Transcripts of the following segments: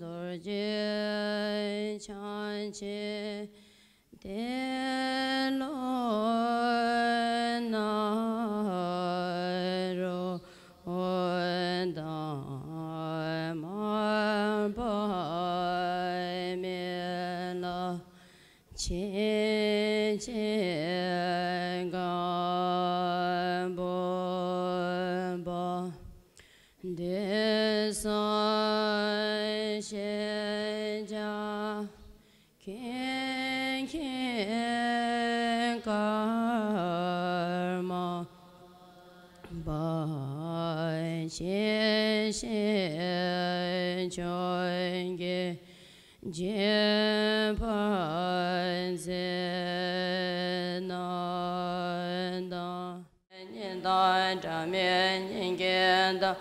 dorje chanche de lo na ro da ma ba me la che che ga bo ba de sa she ja ken ken karma ba she she join ge je pan se na da nian da zha mian yin gen da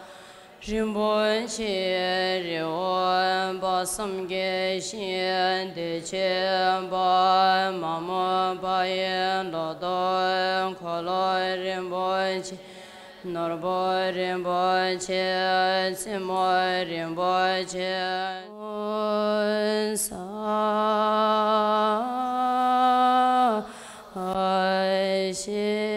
rinpo che riwan pa sam ge xin de che pa ma ma pa yin lo do ko lo rinpo che norbo rinpo che simo rinpo che sa she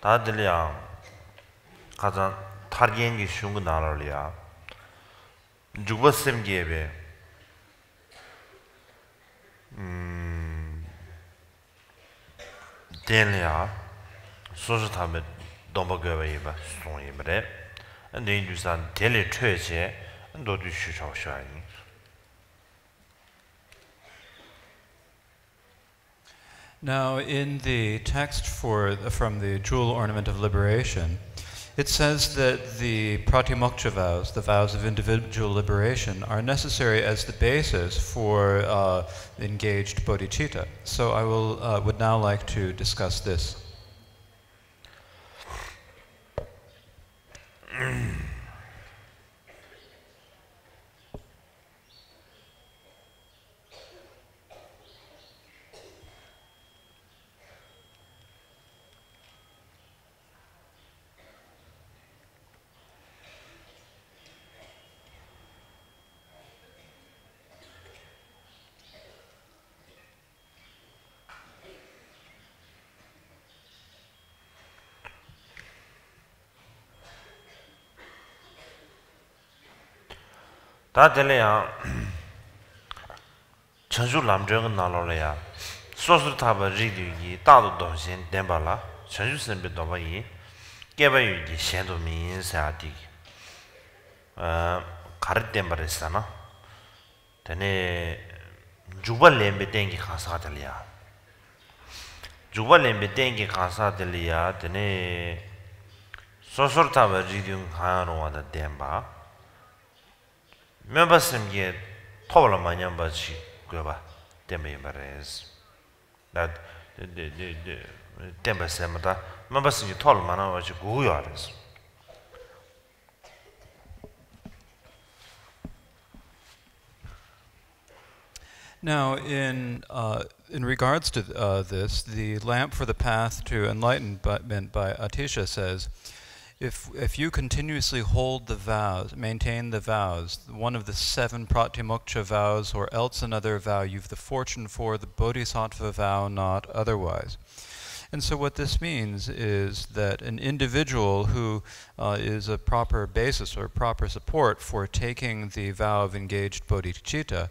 다들이야 가장 타르겐기 슝고 나라리야 죽었음기에베 델이야 소소타메 dombageweeba 송이브레 근데 유산 델이 최제 너도 쉬셔셔야니 Now, in the text from the Jewel Ornament of Liberation, it says that the pratimoksha vows, the vows of individual liberation, are necessary as the basis for engaged bodhicitta. So I would now like to discuss this. 다들이야 전주 남정은 나로래야 소스타바 리디기 다도 동신 덴발라 전주 선배 도바이 개바유기 셴도 민사디 가르덴바레스나 데네 주발렘베 땡기 가사들이야 주발렘베 땡기 가사들이야 데네 소스타바 리디응 하노와다 덴바 members tola manyambachi goba temberes that the tembesemata members tola manawachi goyars. Now, in regards to this, the lamp for the path to enlightenment by Atisha says, if you continuously hold the vows, maintain the vows, one of the 7 pratimoksha vows or else another vow, you've the fortune for the bodhisattva vow, not otherwise. And so what this means is that an individual who is a proper basis or proper support for taking the vow of engaged bodhicitta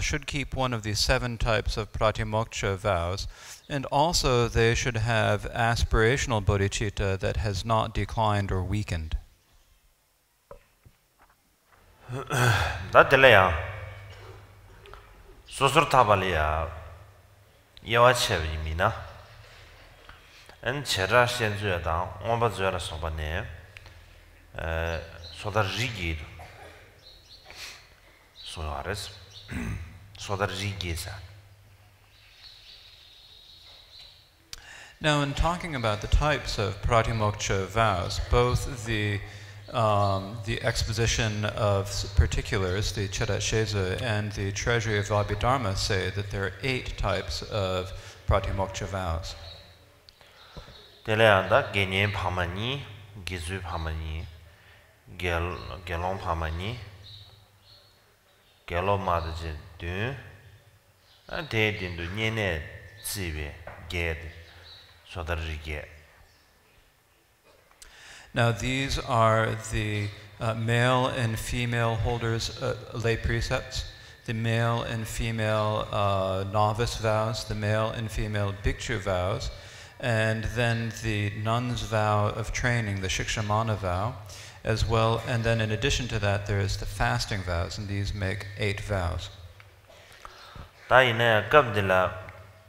should keep one of these 7 types of pratimoksha vows, and also they should have aspirational bodhicitta that has not declined or weakened. 다들이야 소스르타발이야 야와체비미나 and Chera Shenzueda, Ombazuera Sobane, Soda Rigid Soares, Soda Rigisa. Now, in talking about the types of pratimoksha vows, both the the exposition of particulars, the Chedasheza, and the treasury of Abhidharma say that there are 8 types of pratimoksha vows. Teleanda genyen phamani, gizu phamani, gelong phamani, gelo madje du, and te dindu nyene zibe ged sodarige. Now these are the male and female holders, lay precepts, the male and female novice vows, the male and female bhikshu vows, and then the nun's vow of training, the shikshamana vow, as well, and then in addition to that there is the fasting vows, and these make 8 vows. Ta ina kabdila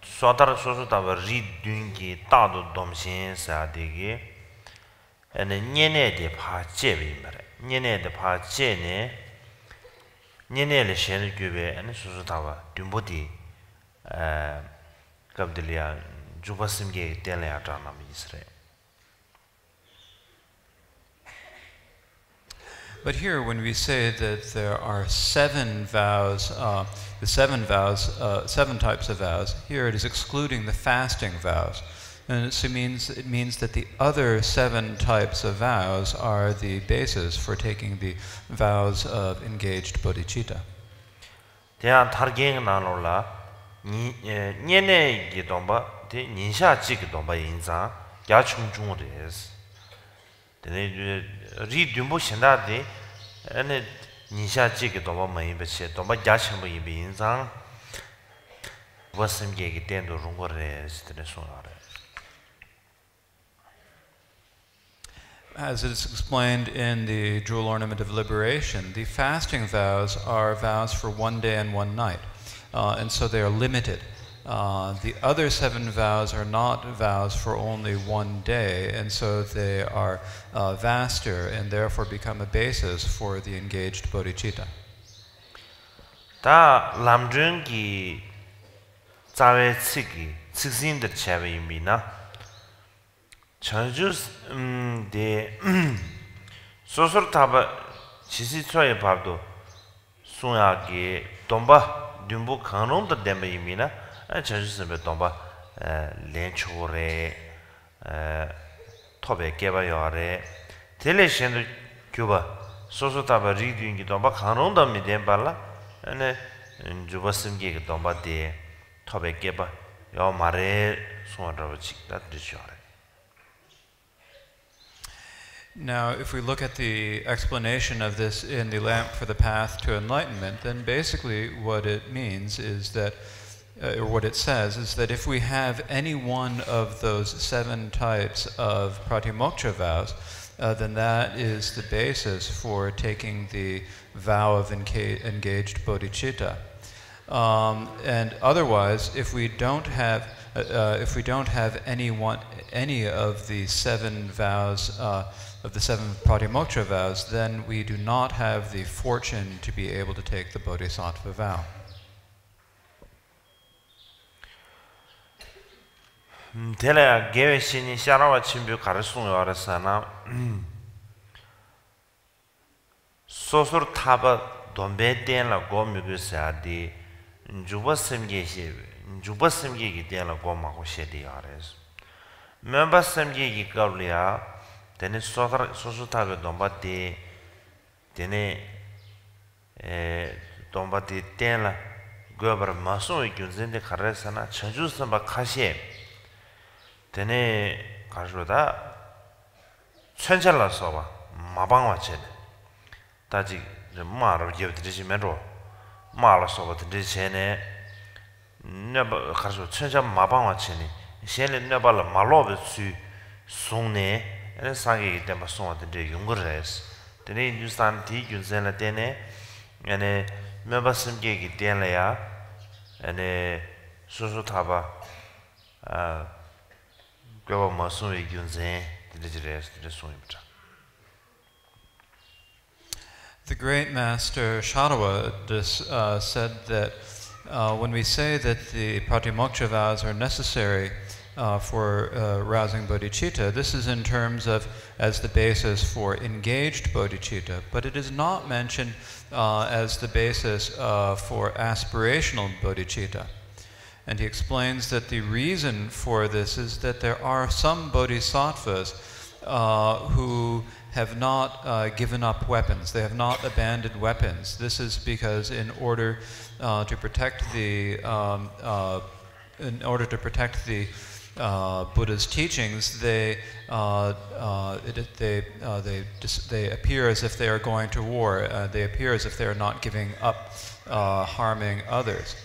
sodar sosutaba ridungi tadu domshin sadigi. And nyene de pa chebi mare nyene de pa chene nyene le shen gyube and susutawa dumbodi kabdelia jubasimge telya drama misre. But here when we say that there are 7 vows, the 7 types of vows, here it is excluding the fasting vows. And it means that the other 7 types of vows are the basis for taking the vows of engaged bodhicitta. There targing nanola nyene gidomba de ninsha chigidomba inza yachung chung res. Then read dumbo shinda de and ninsha chigidomba maimbe domba yachung inza wasim gegi tendo rungo res de sonare. As it is explained in the Jewel Ornament of Liberation, the fasting vows are vows for 1 day and 1 night, and so they are limited. The other 7 vows are not vows for only 1 day, and so they are vaster and therefore become a basis for the engaged bodhicitta. Ta lamjung ki zawe tsiki tsiksin de chawe yimina. Chanjus de sosor taba chisi choye babdo sunya ge domba dumbu kanon da demba yimina chanjus be domba lenchore tobe geba yare tele shendu kuba sosor taba ridingi domba kanon da mi demba la ane jubasim ge domba de tobe geba yo mare sunya chikda dishore. Now, if we look at the explanation of this in the Lamp for the Path to Enlightenment, then basically what it means is that, or what it says, is that if we have any one of those 7 types of pratimoksha vows, then that is the basis for taking the vow of engaged bodhicitta. And otherwise, if we don't have any of the 7 vows of the 7 pratimoksha vows, then we do not have the fortune to be able to take the bodhisattva vow. Tela gewe shini sharawa chimbu karasung yorasana sosur taba dombe den la go myugu saadi juba semge gi den la go ma ko shedi yares memba semge gi kawliya tene sosur taba domba de tene domba de den la go bar maso gyunzen de karasana chanju samba khashe tene 가르다 천절라서 봐 마방와체 다지 마로 예드리지면로 마라서 버드리 전에 네바 가서 천절 마방와체니 셴레 네발라 말로베스 송네 에 상게 때마 송어데 용거레스 tene 뉴스탄 디 균센라 때네 에네 메바심게기 때래야 에네 소소타바 The great master Sharawa said that when we say that the pratimoksha vows are necessary for arousing bodhicitta, this is in terms of as the basis for engaged bodhicitta, but it is not mentioned as the basis for aspirational bodhicitta. And he explains that the reason for this is that there are some bodhisattvas who have not given up weapons. They have not abandoned weapons. This is because in order to protect the Buddha's teachings, they appear as if they are going to war. They appear as if they are not giving up harming others.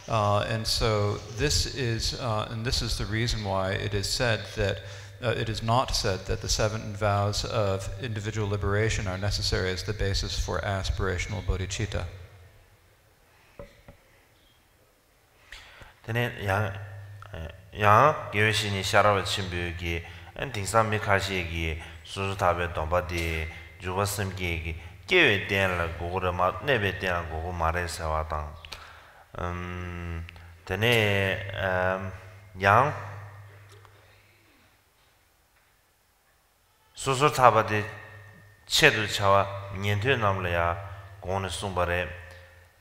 And so this is the reason why it is said that it is not said that the 7 vows of individual liberation are necessary as the basis for aspirational bodhicitta. yang gyöshini sharawa chimbyogi an tingsam mikashigi suzutabe dombadi jubasimgi gyewe denla gogura ma nebe denla gogo mare sawa tang yang suzutabade chedu chawa nyentue namlaya gone sumbare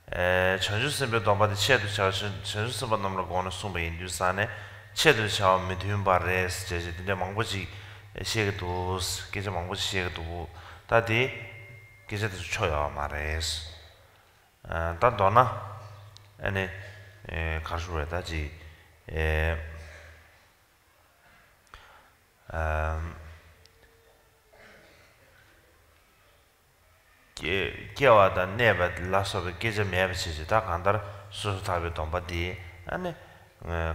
전주 선배 동바디 체도 전주 선배 넘로 거는 숨배 인두산에 체도 샤워 미디움 바레스 제제데 망고지 시에도 계제 망고지 시에도 다디 계제도 쳐요 말레스 단도나 아니 가수에다지 개와다 네바 라서베 계제 매비지 다 간다 수수타베 동바디 아니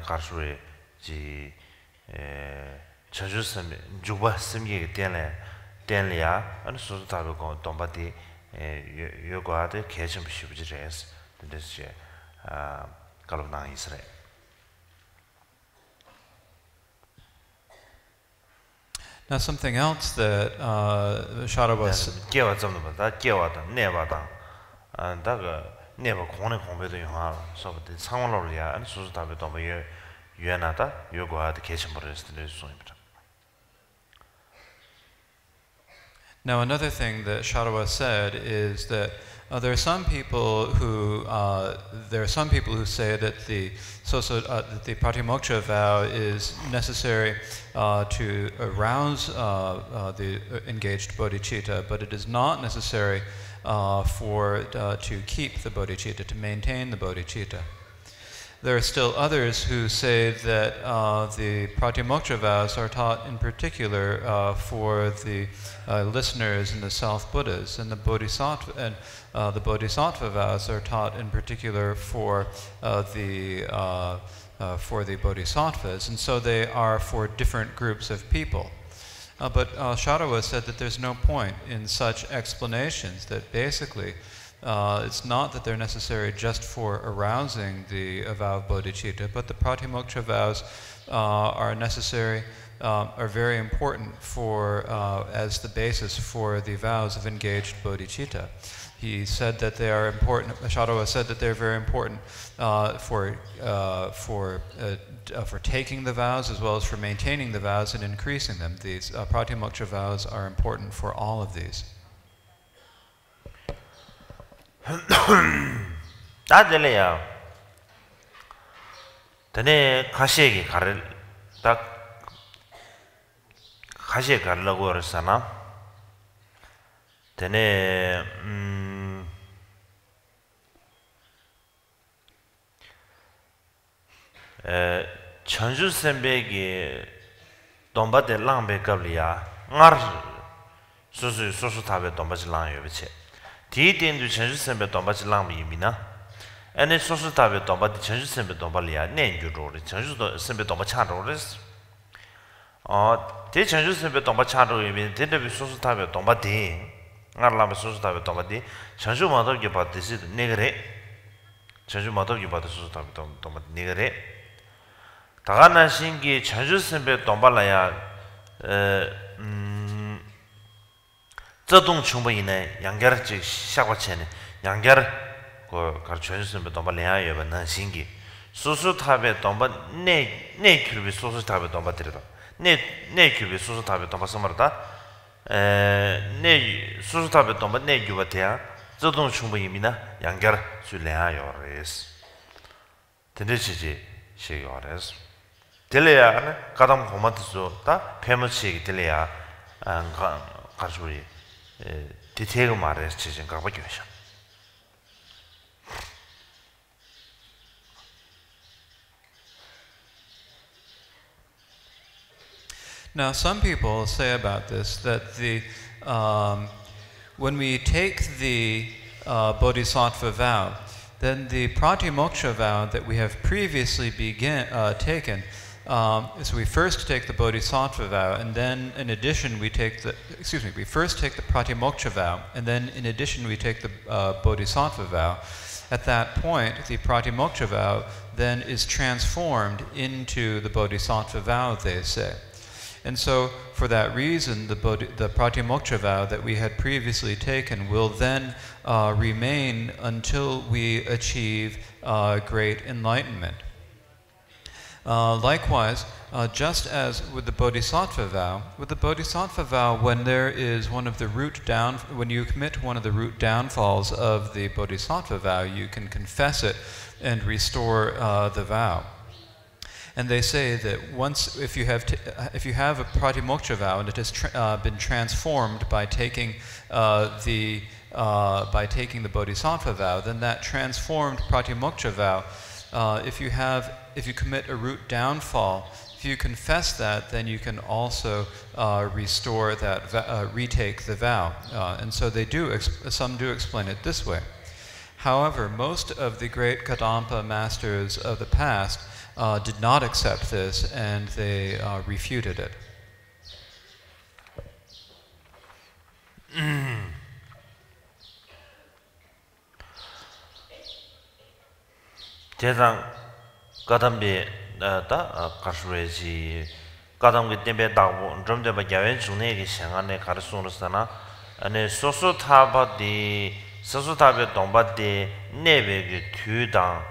가수에 지 저주스미 주바 심게 된래야 아니 수수타베 동바디 요거하데 계점 시부지레스 근데지 갈로나 이스라엘. Now something else that Shara was Now another thing that Sharawa said is that there are some people who say that the Pratimoksha vow is necessary to arouse the engaged bodhicitta, but it is not necessary to keep the bodhicitta, to maintain the bodhicitta. There are still others who say that the Pratimoksha vows are taught in particular for the listeners and the self-Buddhas, and the Bodhisattva vows are taught in particular for the Bodhisattvas, and so they are for different groups of people. But Sharawa said that there's no point in such explanations, that basically it's not that they're necessary just for arousing the vow of bodhicitta, but the Pratimoksha vows are necessary, are very important for as the basis for the vows of engaged bodhicitta. He said that they are important. Sharawa said that they're very important for taking the vows as well as for maintaining the vows and increasing them. These Pratimoksha vows are important for all of these. 다들이야. 전에 가시에게 가를 딱 가시에 가려고 그랬잖아. 전에 전주 선배기 돈바데 랑베갑리야. 알 소수 타베 돈바지 랑여비체. 디딘도 전주 선배 돈바지 랑미미나. 애네 소수 타베 돈바디 전주 선배 돈발이야. 내주로리 전주 선배 돈바 차로레스. 대 전주 선배 돈바 차로이미 데데비 소수 타베 돈바디. 알라베 소수 타베 돈바디. 전주 마도기 바디시 네그레. 전주 마도기 바디 소수 타베 돈바디 네그레. 다가나 신기 전주 선배 돈발라야 자동 충분히네 양결지 샤과체네 양결 그 전주 선배 돈발려야 여번 신기 소소 탑에 domba ne kyubi soso 탑에 domba 들다 ne kyubi soso 탑에 domba 서mar다 ne soso 탑에 domba ne gyubatea zodong chungbo yimina yangar su lea yores tendechi지 시 yores 딜레야 가담 고마트소 다 페머치기 딜레야 가수리 디테일 말해서 지진 가봐 교셔 Now, some people say about this that when we take the bodhisattva vow, then the pratimoksha vow that we have previously taken, so we first take the bodhisattva vow, and then in addition we we first take the pratimoksha vow, and then in addition we take the bodhisattva vow. At that point, the pratimoksha vow then is transformed into the bodhisattva vow, they say. And so, for that reason, the pratimoksha vow that we had previously taken will then remain until we achieve great enlightenment. Likewise, just as with the bodhisattva vow, when there is when you commit one of the root downfalls of the bodhisattva vow, you can confess it and restore the vow. And they say that if you have a pratimoksha vow and it has been transformed by taking the bodhisattva vow, then that transformed pratimoksha vow, if you commit a root downfall, if you confess that, then you can also restore that, retake the vow. And so some do explain it this way. However, most of the great Kadampa masters of the past did not accept this, and they refuted it. 대상 가담비 다 가수레지 가담기 때문에 다고 좀 더 야외 중에게 생안에 가르송으로서나 아니 소소타바디 소소타베 동바디 네베게 튜당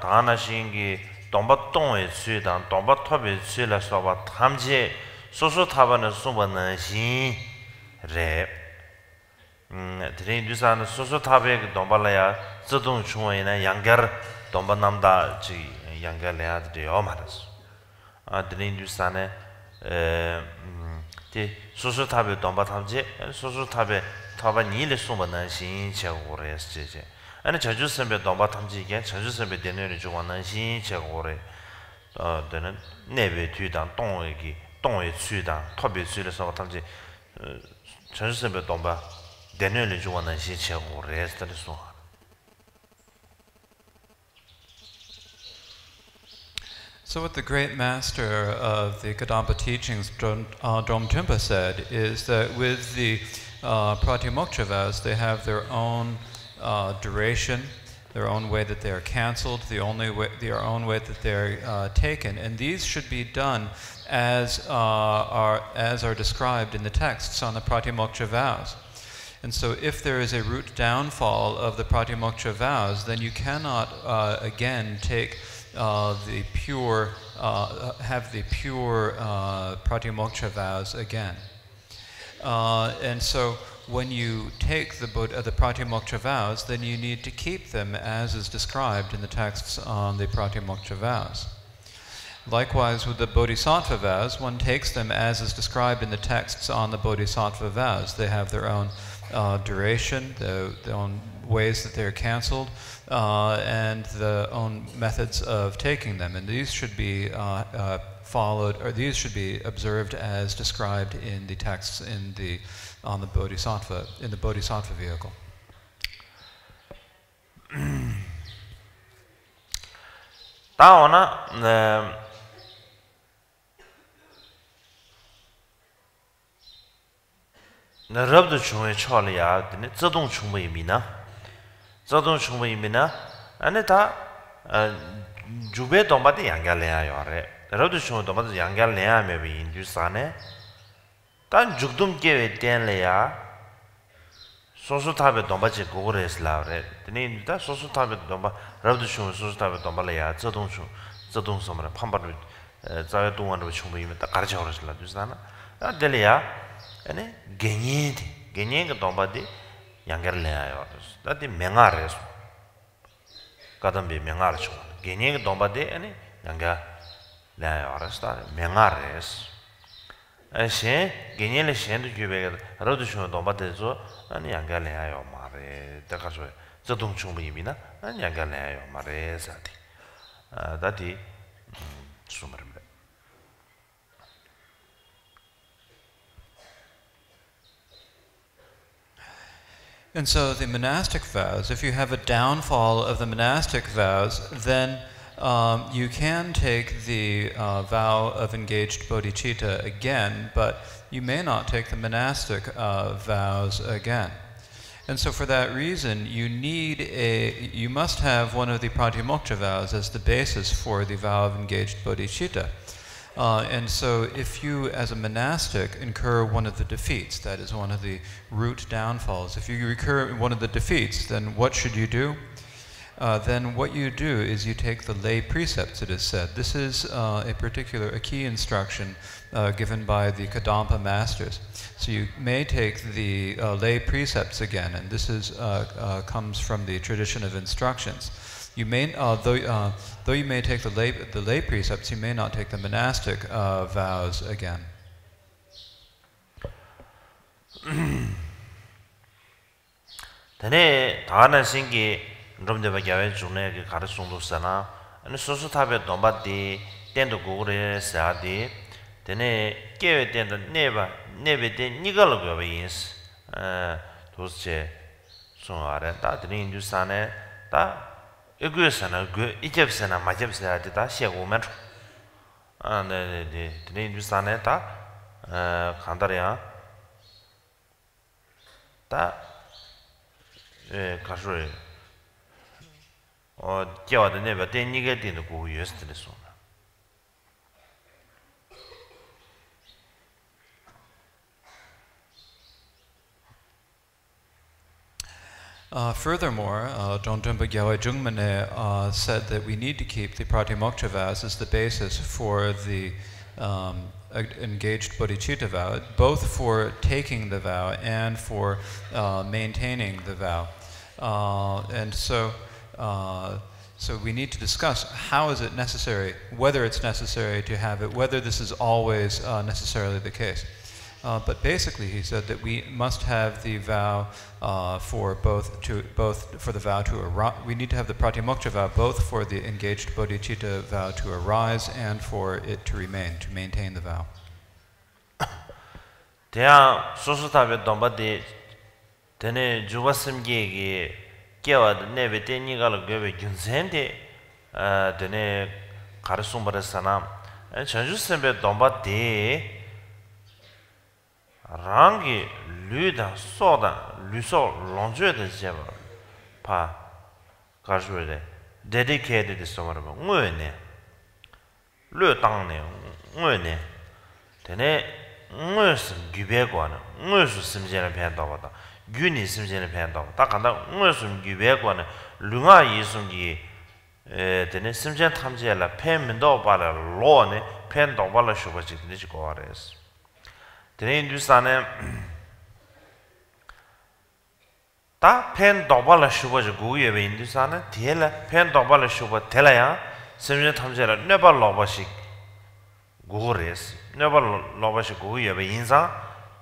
다나신기 동바동의 수당 동바톱의 수라서바 탐지 소소타바는 수반는시 레 드린두산 소소타베 동발라야 zedong chungwa ina yangar domba namda chi yangar laya dhiyo maras dhini indusane di susu tabi domba tamji susu tabi taba nili sumba nanshin che gore che che ane chaju sembe domba tamji gen chaju sembe dene ri chungwa nanshin che gore dhini nebe tu dan tongwe ki tongwe chu dan tobi chu le sumba tamji chaju sembe domba dene ri chungwa nanshin che gore dhini sumba. So what the great master of the Kadampa teachings, Drompa Trungpa, said is that with the pratimoksha vows, they have their own duration, their own way that they are cancelled, their own way that they're taken, and these should be done as are described in the texts on the pratimoksha vows. And so if there is a root downfall of the pratimoksha vows, then you cannot again take have the pure pratimoksha vows again. And so when you take the pratimoksha vows, then you need to keep them as is described in the texts on the pratimoksha vows. Likewise with the bodhisattva vows, one takes them as is described in the texts on the bodhisattva vows. They have their own duration, their own ways that they're cancelled, and the own methods of taking them, and these should be followed, or these should be observed as described in the texts in the bodhisattva vehicle. Taona rabdu chungwe chole ya dine zedong chungwe yimina zedong chungwe yimina ane ta jube domba de yangal leya yore rabdu chungwe domba de yangal leya mebe yindu sane ta jugdum kewe ten leya 소소 타베 dombaji 고고레스 라브레 드니 다 소소 타베 domba 라브드 슈 소소 타베 dom발이야 저동 섬을 판바를 자외 동안으로 충분히면 딱 가르쳐 버렸을라 주잖아 아 될이야 아니 게니가 dom바디 양결래요 다디 명아레스 가담비 명아르죠 게니가 dom바디 아니 양가 내가 알았다 명아레스 아시 게니를 셴도 주베가 라브드 슈 dom바데서 아니 양갈래요 말에 다가서 자동 충분히나 아니 양갈래요 말에 사디 다디 수마르메 And so the monastic vows, if you have a downfall of the monastic vows, then you can take the vow of engaged bodhicitta again, but you may not take the monastic vows again. And so for that reason, you must have one of the pratimoksha vows as the basis for the vow of engaged bodhicitta. And so if you, as a monastic, incur one of the defeats, that is one of the root downfalls, if you incur one of the defeats, then what should you do? Then what you do is you take the lay precepts, it is said. This is a key instruction given by the Kadampa masters. So you may take the lay precepts again, and this comes from the tradition of instructions. You may, though you may take the lay precepts, you may not take the monastic vows again. Tene 다나 신기 좀데바 야외 중에 그 가르송도 sana 아니 소소탑에 dom바디 텐도 고그레 사디 tene 깨외 텐도 네베데 니가로 거베인스 도스체 송아레 다 드린 주산에 다 에그에서나 그 이접서나 마접서야 다 시고면 네네 드린 주산에 다 간다리야 다 가수에叫的那边对你个定的古约是的说。 Furthermore, Dongdrempa Gyalwai Jungmane said that we need to keep the Pratimoksha vows as the basis for the engaged bodhicitta vow, both for taking the vow and for maintaining the vow. And so we need to discuss how is it necessary, whether it's necessary to have it, whether this is always necessarily the case. But basically, he said that we must have the vow for the vow to arise. We need to have the pratimoksha vow both for the engaged bodhicitta vow to arise and for it to remain, to maintain the vow. 대야 소소타베 domba데 tene juvasimge 깨와 내베 때니가를 괴베 균센데 tene 가르송바르사나 전주sembe domba데 랑기 류다 소다 류소 롱죄데 제바 파 가르르데 dedicated 소마르바 응외네 류땅네 응외네 tene 응외스 규베고나 응외스 심제는 배한다고다 균이 심제는 배한다고 딱 간다 응외스 규베고나 류가 예수기 tene 심제 탐지라 팬민도 바라 로네 팬도 바라 쇼바지 되지 거아레스 tene Hindustane ta pen dobala shuba je guye be Hindustane tela pen dobala shuba tela ya semje thamjera nebal lobashi gures nebal lobashi guye be insa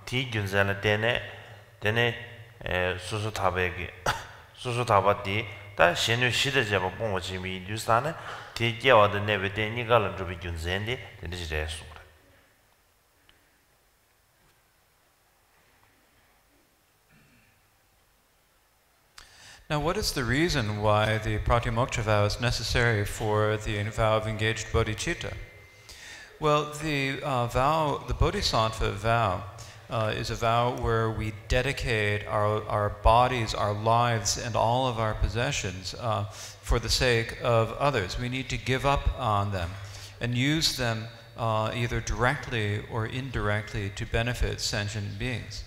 ti gyunzana tene susu tabegi susu tabati ta shenu shide jeba bongo jimi Hindustane ti jewa de nebe te nigalan rubi gyunzendi tene jesu. Now, what is the reason why the pratimoksha vow is necessary for the vow of engaged bodhicitta? Well, the bodhisattva vow is a vow where we dedicate our bodies, our lives, and all of our possessions for the sake of others. We need to give up on them and use them either directly or indirectly to benefit sentient beings.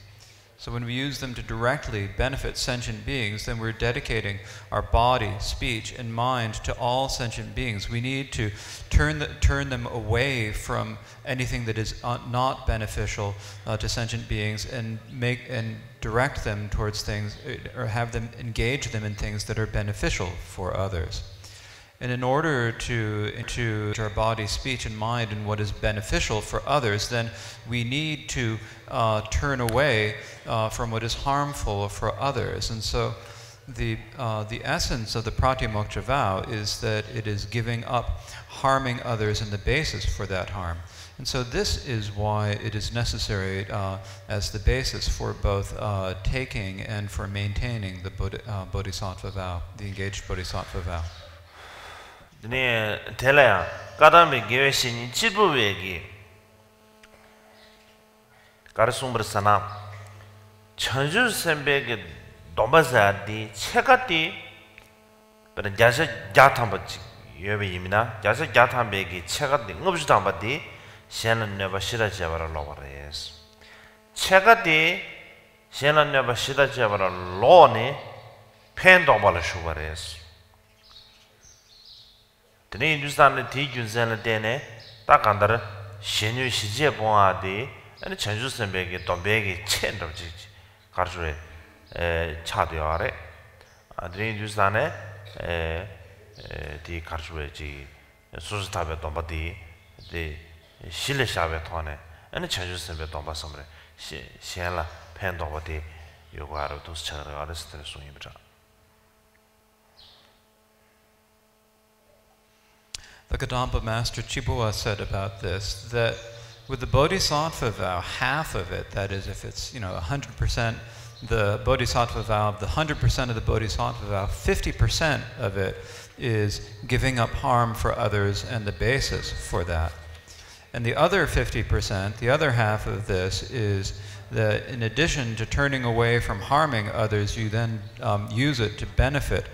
So when we use them to directly benefit sentient beings, then we're dedicating our body, speech, and mind to all sentient beings. We need to turn them away from anything that is not beneficial to sentient beings and direct them towards things, or have them engage them in things that are beneficial for others. And in order to our body, speech, and mind in what is beneficial for others, then we need to turn away from what is harmful for others. And so the essence of the Pratimoksha vow is that it is giving up harming others in the basis for that harm. And so this is why it is necessary as the basis for both taking and for maintaining the Bodhisattva vow, the engaged Bodhisattva vow. 네 텔라야 까담에 계획신이 지부외기 가르송브르사나 천주선배게 도마자디 체가디 그런 자세 자탐바지 여베이미나 자세 자탐배기 체가디 응업주담바디 셴은 네바 시라지아바라 로바레스 체가디 셴은 네바 시라지아바라 로네 펜도발라 슈바레스 드네 인두산의 디균선을 때네 딱 간다라 신유 시제 봉아디 아니 전주선배게 돈배게 첸더지 가르주에 차되어래 드네 인두산의 디 가르주에지 소스탑에 돈바디 디 실내샵에 돈에 아니 전주선배 돈바섬래 시엔라 펜도바디 요구하러 도스차를 알았을 때 소임이라 The Kadampa Master Chibua said about this, that with the Bodhisattva vow, half of it, that is, if it's 100% the Bodhisattva vow, the 100% of the Bodhisattva vow, 50% of it is giving up harm for others and the basis for that. And the other 50%, the other half of this, is that in addition to turning away from harming others, you then use it to benefit,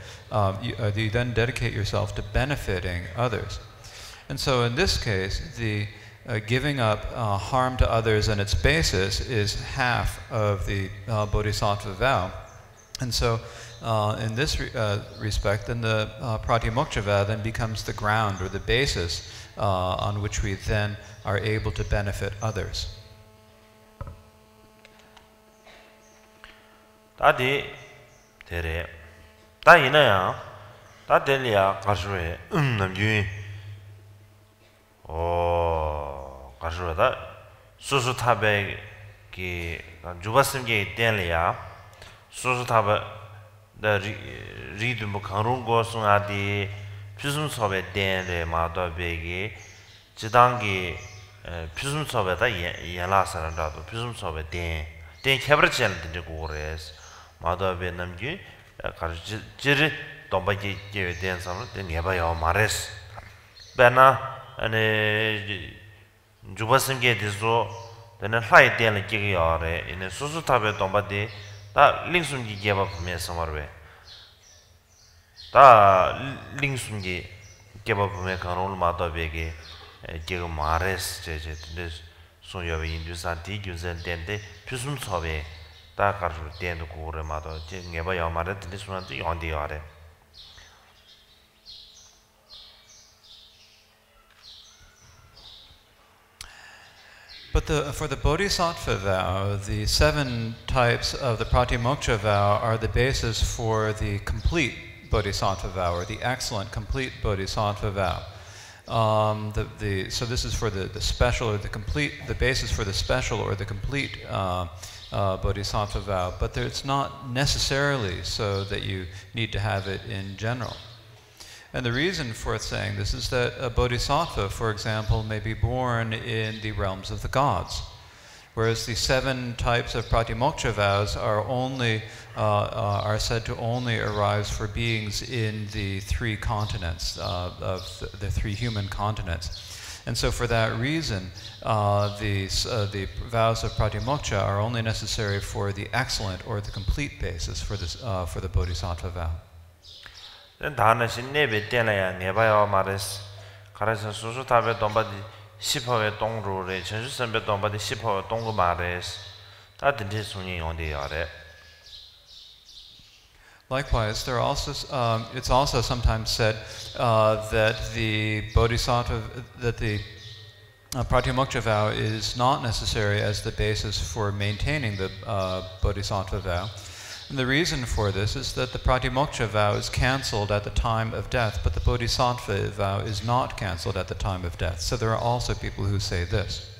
you then dedicate yourself to benefiting others. And so in this case, the giving up harm to others and its basis is half of the Bodhisattva vow. And so in this respect, then the Pratimoksha vow then becomes the ground or the basis on which we then are able to benefit others. 다디 데레 다이나야 다델리아 가르주에 남주인 가르주다 수수타베기 주바심게 델리아 수수타베 다 리드무 강롱고송아디 피숨섭에 델레 마도베기 지당기 피숨섭에다 연라사란다도 피숨섭에 된 캐브르치안데 고레스 마다베 남기 가르지르 돈바기 제된 사람 내봐요 마레스 베나 아니 주바심게 되서 되는 하이데는 기여래 이네 수수탑에 돈바디 다 링숨기 개바 보면서 말베 다 링숨기 개바 보면 가로를 마다베게 제가 마레스 제제 소여베 인두산 디균선 된데 피숨섭에 다 가르쳐 된도 고르마도 제 내봐요 말에 들리수는데 연디야래 But for the Bodhisattva vow, the 7 types of the Pratimoksha vow are the basis for the complete Bodhisattva vow, or the excellent, complete Bodhisattva vow. So this is for the special or the complete, the basis for the special or the complete Bodhisattva vow, but it's not necessarily so that you need to have it in general. And the reason for saying this is that a bodhisattva, for example, may be born in the realms of the gods, whereas the 7 types of Pratimoksha vows are said to only arise for beings in the 3 continents, of the 3 human continents. And so for that reason, the vows of Pratimoksha are only necessary for the excellent or the complete basis for the bodhisattva vow. 다는 신내베 때라야 내봐요 말레스 가르쳐 수수탑에 돈바디 10호의 동루래 전주선배 돈바디 10호 동구 말레스 Likewise, there are also it's also sometimes said that the bodhisattva, that the pratimoksha vow is not necessary as the basis for maintaining the bodhisattva vow. And the reason for this is that the pratimoksha vow is cancelled at the time of death, but the bodhisattva vow is not cancelled at the time of death. So there are also people who say this.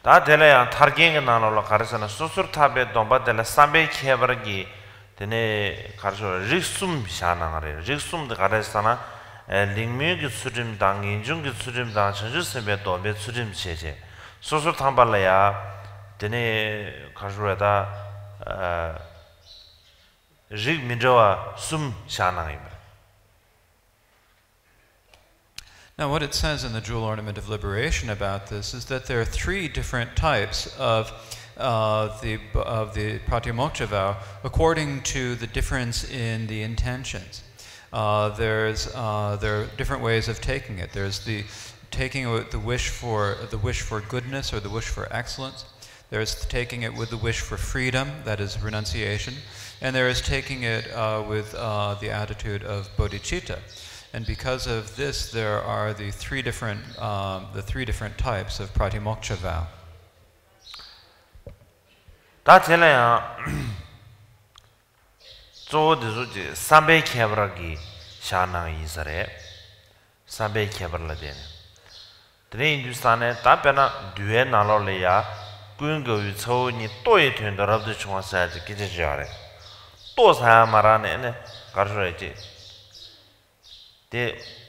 다 될래야 타르갱 나노로 가르서는 수술탑에 동바들 삼배 케버기 되네 가르서 릭숨 샤나가래 릭숨도 가르서나 링뮤기 수림당 인중기 수림당 전주세배 도배 수림 제제 수술탐발래야 되네 가르서다 릭 민저와 숨 샤나입니다. Now, what it says in the Jewel Ornament of Liberation about this is that there are three different types of the pratimoksha vow according to the difference in the intentions. There are different ways of taking it. There's the taking it with the wish for goodness or the wish for excellence. There's taking it with the wish for freedom, that is renunciation, and there is taking it with the attitude of bodhicitta. And because of this, there are the three different types of pratimoksha vow. 다 전에야 조디조지 삼배 케버기 샤나 이스레 삼배 케버라데네. 드레 인두산에 답변아 뒤에 나로래야 군거의 초니 또에 된다라도 중앙사지 기재자래. 또 사마라네 가르쳐야지.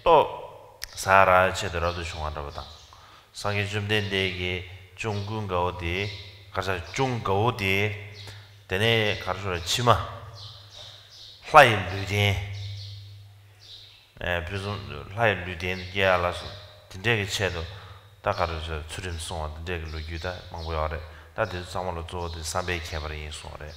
또 사라 제대로도 중앙으로다. 상해 좀 된데게 중군가 어디 가서 중가 어디 되네 가르쳐 치마 라이 류딘 무슨 라이 류딘 야라서 진짜게 쳐도 다 가르쳐 출임송 되게 루기다 망고야래 다들 상황으로做的300 개발의 인수래.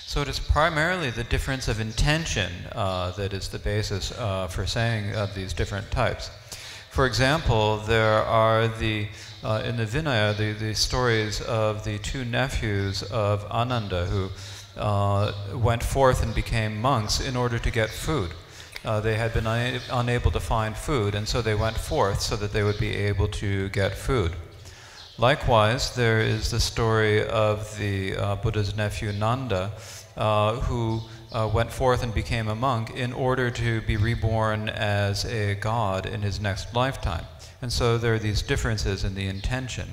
So it is primarily the difference of intention that is the basis for saying these different types. For example, there are in the Vinaya the stories of the two nephews of Ananda who went forth and became monks in order to get food. They had been unable to find food, and so they went forth so that they would be able to get food. Likewise, there is the story of the Buddha's nephew Nanda, who went forth and became a monk in order to be reborn as a god in his next lifetime. And so there are these differences in the intention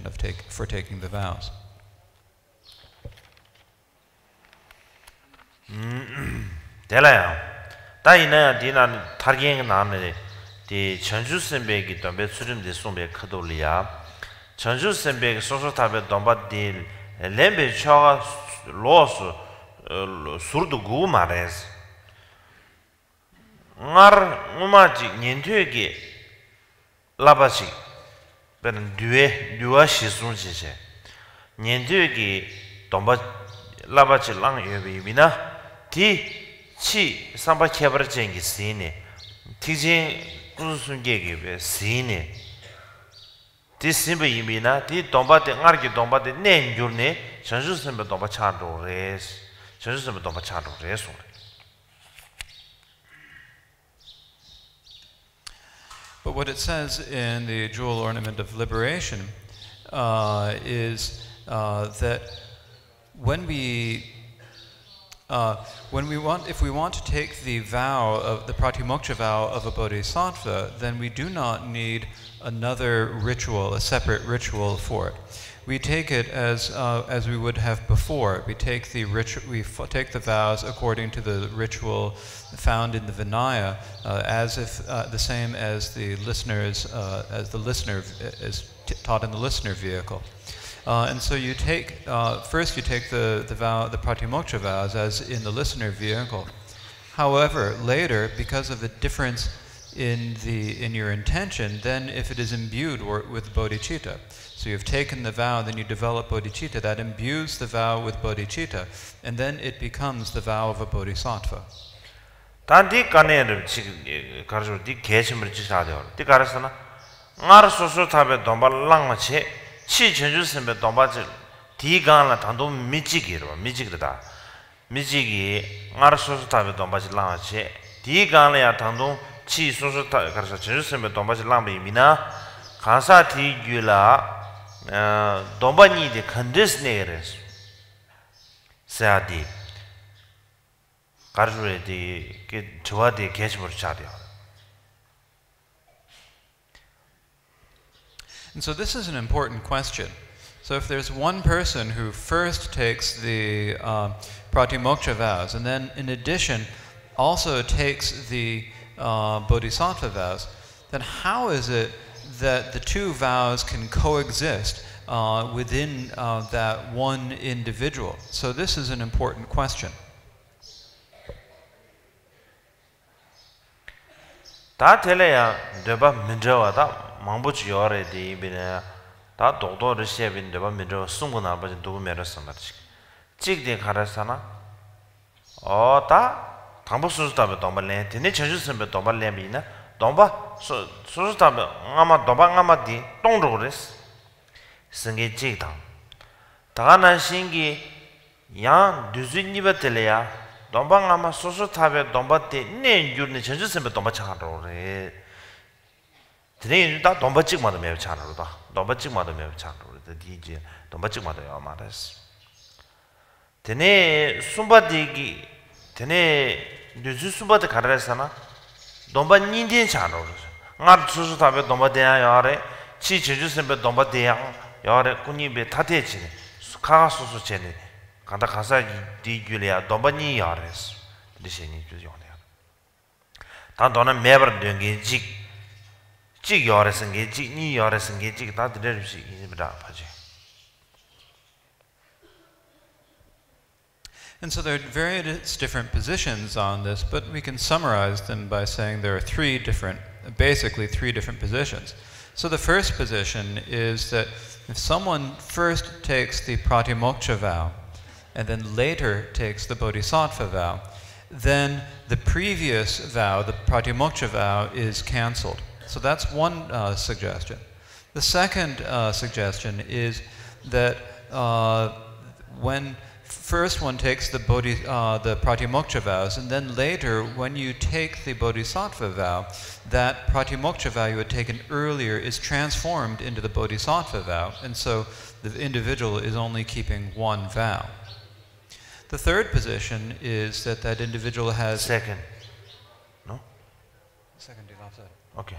for taking the vows. 될래요. 다이나 디나 타르갱 나네 디 전주선배기 dombe 수림디 송배 크돌리아 전주선배 소소탑에 dom바딜 렘베 초가 로스 surdu gu mares ngar umaji nyentuegi labaji ben duwa shisun jise nyentuegi domba labaji lang yebi bina ti chi samba khebar jengi sine tijin kusun gege be sine ti simbe yimina ti domba de ngargi domba de nen jurne chanju simbe domba chado res. But what it says in the Jewel Ornament of Liberation is that if we want to take the vow of the pratimoksha vow of a bodhisattva, then we do not need another ritual, a separate ritual for it. We take it as we would have before. We take the vows according to the ritual found in the Vinaya, as if the same as the listener is taught in the listener vehicle. And so you take first you take the pratimoksha vows as in the listener vehicle. However, later, because of the difference in your intention, then if it is imbued with bodhicitta. So you've taken the vow, then you develop bodhicitta, that imbues the vow with bodhicitta, and then it becomes the vow of a bodhisattva. 단디 간에를 가르쳐 디 개심을 지사되어 디 가르서나 ngar soso tabe domba langma che 치 전주 선배 동바지 디간라 단도 미지기로 미지기다 미지기 알아서서 답에 동바지 라치 디간라야 단도 치 소소타 그래서 전주 선배 동바지 라미미나 가사 디규라 동바니데 컨디스네레스 사디 가르르디 게 저와디 계집을 차려. And so this is an important question. So if there's one person who first takes the Pratimoksha vows and then in addition also takes the Bodhisattva vows, then how is it that the two vows can coexist within that one individual? So this is an important question. 다 telaya deba minjawada mambuch yore di bine 다 doktor shebin deba minjawa sungu na baje dubu mero samarchi chigde kharasana 다 당부 수수답에 동발래 되네 전주선배 동발래미나 동바 수수답에 아마 동방아마디 동로그레스 승계 지당 다가난 신기 양 두즈니베텔야 동방아마 수수답에 동바때 네 유르네 전주선배 동바차로래 되네 다 동바찍마도 매우 차로다 동바찍마도 매우 차로다 디제 동바찍마도 야마레스 되네 숨바디기 되네 뉴스 숨바데 가라잖아 동바 닌딘 차로래 나 수수답에 동바대야 야래 치 전주선배 동바대야 야래 군이베 타대지 카가수수 제네 간다 가사 디규리아 동바니 야레스 리시니 주요네요 다 너는 매버 된게 직 야레스 게직니 야레스 게직 다 들으시 이브라 파지. And so there are various different positions on this, but we can summarize them by saying there are basically three different positions. So the first position is that if someone first takes the Pratimoksha vow and then later takes the Bodhisattva vow, then the previous vow, the Pratimoksha vow, is cancelled. So that's one suggestion. The second suggestion is that when first one takes the Pratimoksha vows, and then later, when you take the Bodhisattva vow, that Pratimoksha vow you had taken earlier is transformed into the Bodhisattva vow, and so the individual is only keeping one vow. The third position is that that individual has... Second. No? Second, okay.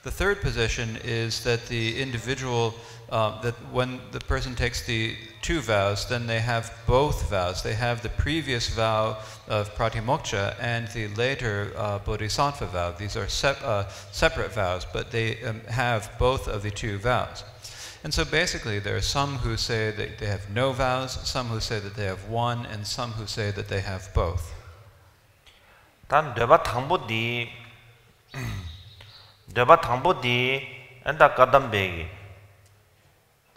The third position is that the individual, that when the person takes the two vows, then they have both vows. They have the previous vow of Pratimoksha and the later Bodhisattva vow. These are separate vows, but they have both of the two vows. And so basically there are some who say that they have no vows, some who say that they have one, and some who say that they have both. 단 되바 탕보디 엔다 까담베기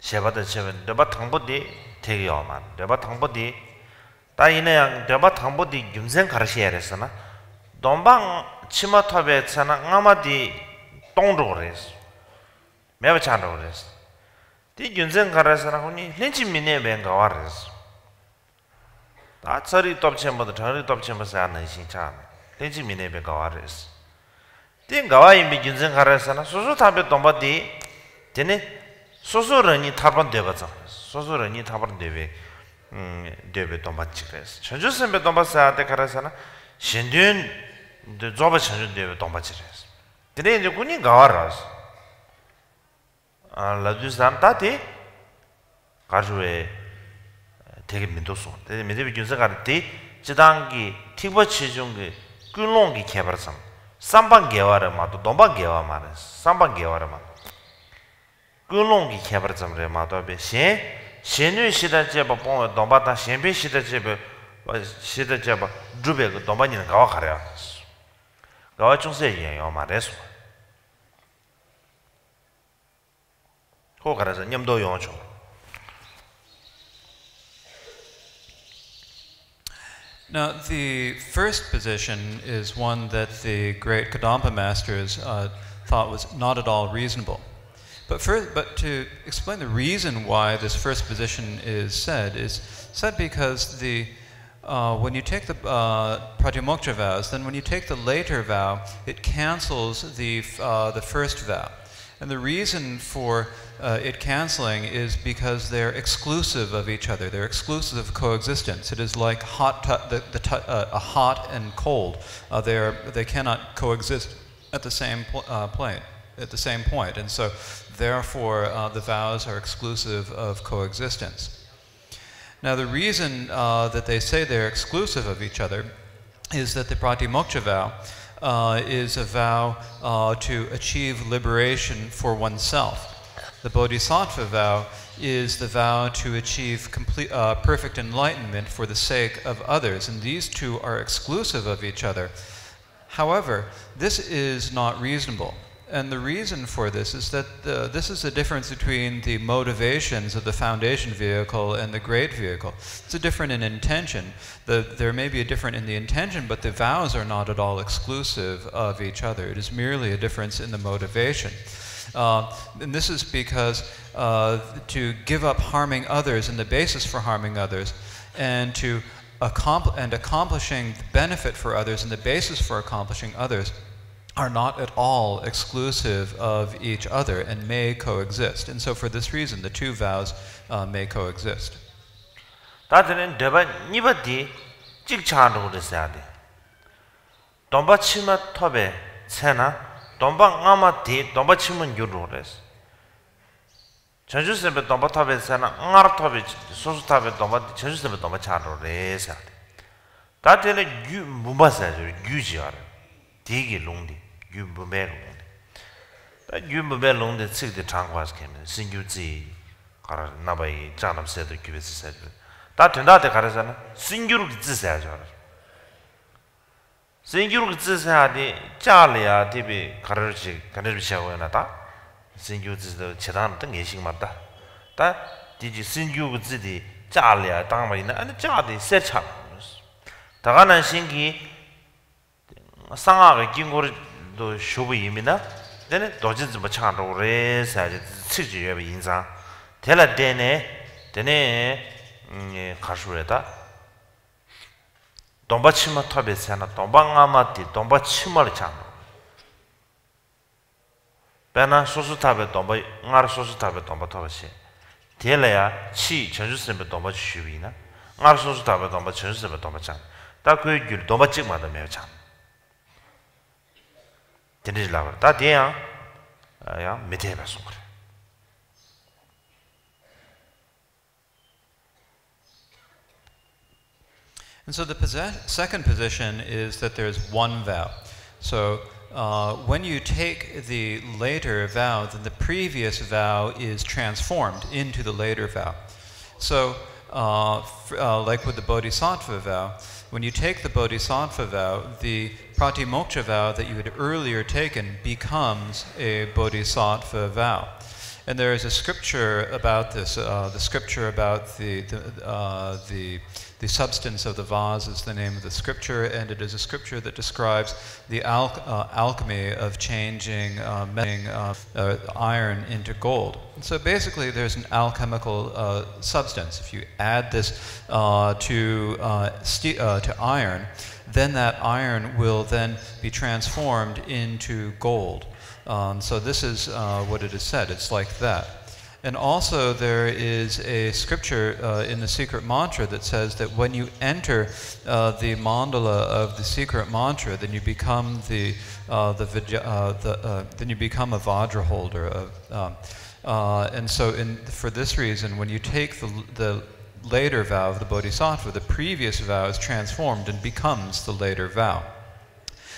셰바다 셰벤 되바 탕보디 되게요만 되바 탕보디 따이네양 되바 탕보디 윤생 가르시야랬으나 동방 치마탑에 차나 아마디 동로그레스 매우 잘로그레스 디 윤생 가르시나 혼이 렌치미네 뱅가와레스 다 처리 톱체모도 저리 톱체모서 하는 신차 렌치미네 뱅가와레스 띵 가와이 미균생 가라서나 소소 탑에 동바디 되네 소소런이 탑은 되거든 소소런이 탑은 되베 되베 동바치레스 전주선배 동바사한테 가라서나 신든 저바 전주 되베 동바치레스 근데 이제 군이 가와라스 라두산 따디 가주에 되게 민도소 되게 민도비 균생 가르티 지당기 티버치 중에 꿀롱기 개발상 삼방 개와르마도 동방 개와 말은 삼방 개와르마 꿀롱기 개발점래 마도베 신유 시대 제바 봉 동바다 신비 시대 제바 시대 제바 주베 그 동바니는 가와 가려 가와 중세예요 말해서 고 가라서 냠도 용초. Now, the first position is one that the great Kadampa masters thought was not at all reasonable. But to explain the reason why this first position is said because when you take the pratimoksha vows, then when you take the later vow, it cancels the first vow. And the reason for it canceling is because they're exclusive of each other. They're exclusive of coexistence. It is like a hot and cold. They cannot coexist at the same point. And so, therefore, the vows are exclusive of coexistence. Now, the reason that they say they're exclusive of each other is that the pratimoksha vow is a vow to achieve liberation for oneself. The bodhisattva vow is the vow to achieve perfect enlightenment for the sake of others, and these two are exclusive of each other. However, this is not reasonable. And the reason for this is that this is the difference between the motivations of the foundation vehicle and the great vehicle. It's a different in intention. There may be a different in the intention, but the vows are not at all exclusive of each other. It is merely a difference in the motivation. And this is because to give up harming others and the basis for harming others, and accomplishing the benefit for others and the basis for accomplishing others, are not at all exclusive of each other and may coexist. And so for this reason, the two vows may coexist. 다들은 대바 니바디 찍차로 그랬어야 돼. 돈바 치마 톱에 세나 돈바 아마디 돈바 치면 유로 그랬어. 전주세베 돈바 톱에 세나 응아르 톱에 소수 톱에 돈바 전주세베 돈바 차로 그랬어야 돼. 다들은 유 무바사죠. 유지하라. 되게 롱디 유무벨롱데 측대 장과스 캠은 신규지 가라 나바이 장남세도 규베스 다 된다데 가라잖아 신규로 지세야죠 신규로 지세야데 짜려야 되비 가르치 가르치하고 나다 신규지도 제단 등 예식 맞다 다 디지 신규지디 짜려야 당마이나 아니 짜데 세차 다가난 신기 상하게 긴고를 또 쇼부임이나 되네 도진지 뭐 창으로 그래서 치지에 인상 될라 되네 가수에다 돈바치마 탑에서나 돈방아마티 돈바치마를 창 배나 소수탑에 돈바 응아르 소수탑에 돈바 탑에서 될라야 치 전주스에 돈바 쉬비나 응아르 소수탑에 돈바 전주스에 돈바 창 딱그 길 돈바 찍마다 매우 창 다 대야 야 메테바 송그래. And so the second position is that there's one vow. So when you take the later vow, then the previous vow is transformed into the later vow. So like with the bodhisattva vow, when you take the bodhisattva vow, the pratimoksha vow that you had earlier taken becomes a bodhisattva vow. And there is a scripture about this. The scripture about the substance of the vase is the name of the scripture, and it is a scripture that describes the alchemy of changing iron into gold. And so basically there's an alchemical substance. If you add this to iron, then that iron will then be transformed into gold. So this is what it is said. It's like that. And also there is a scripture in the secret mantra that says that when you enter the mandala of the secret mantra, then you become then you become a vajra holder. And so for this reason, when you take the later vow of the bodhisattva, the previous vow is transformed and becomes the later vow.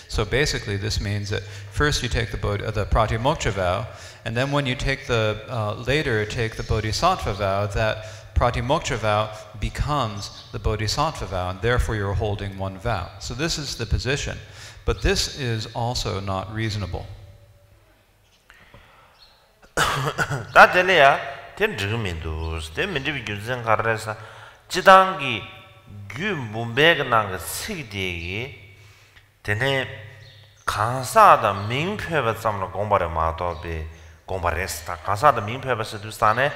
So basically this means that first you take the pratimoksha vow, and then when you take later take the bodhisattva vow, that pratimoksha vow becomes the bodhisattva vow, and therefore you're holding one vow. So this is the position. But this is also not reasonable. 되네 간사다 민표가 잠로 공부를 마도비 공바레스 다 가사도 민폐버스도 산에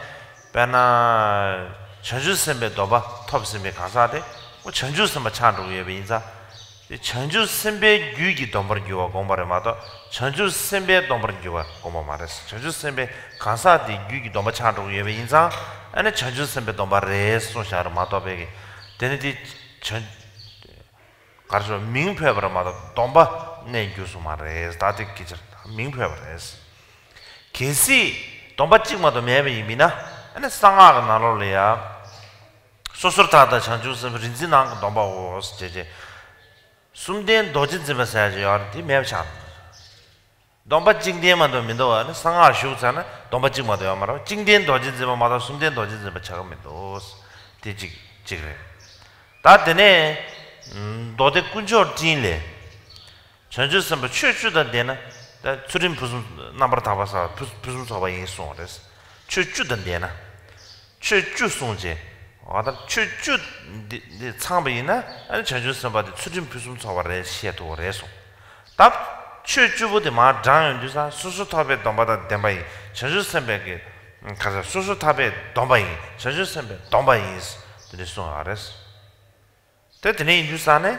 배나 전주선배 도바 톱선배 가사데 뭐 전주선배 찬루에 인자 전주선배 유기 dom버교와 공바레마도 전주선배 dom버교와 공바 말했어 전주선배 가사디 유기 dom버 찬루에 인자 아니 전주선배 dom버레스 소샤르 마도베게 데네디 전 가르쳐 민폐버마도 dom버 내 교수 말레스 다디 기저 민폐버레스 계시 dom버 찍마도 매매 이미나 아니 상아가 나로래야 소소르타다 전주선배 린지난 dom버 제제 숨된 도진집에서 해야죠. 뒤매참. domba 징대만도 민도와 상하 쇼잖아. domba 징마도 말아. 징된 도진집마다 숨된 도진집 차가면도 뒤지 지그래. 다데네 도대 군조 진래. 전주선배 최주던 데는 다 출인 무슨 넘버 다 봐서 무슨 소바 인송です. 최주던 데나. 최주 송제 아다 추추 창배이나 아니 전주선바데 추진 비숨 소바레 시에도레소 답 추추부데 마 장연주사 수수탑에 dom바다 덴바이 전주선배게 가서 수수탑에 dom바이 전주선배 dom바이스 드레소 아레스 때드네 인주사네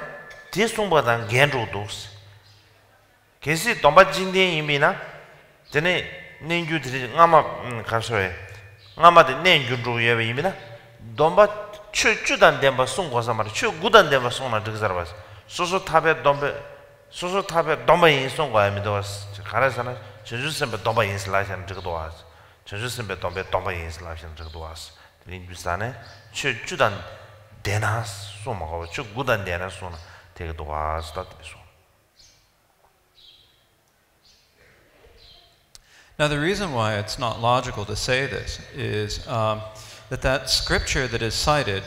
디송바단 겐로도스 계시 dom바 진대 이미나 데네 닌주들이 아마 가서에 아마데 닌주루에 이미나 domba 추추단 덴바 송고사 말 추구단 덴바 송나 드그사라 소소 탑에 domba 인 송고야 미도 가라사나 전주선배 domba 인 슬라이션 저거도 와 전주선배 domba 인 슬라이션 저거도 와 린주산에 추추단 데나 송마고 추구단 데나 송나 되게도 와 스타트비소. Now the reason why it's not logical to say this is that scripture that is cited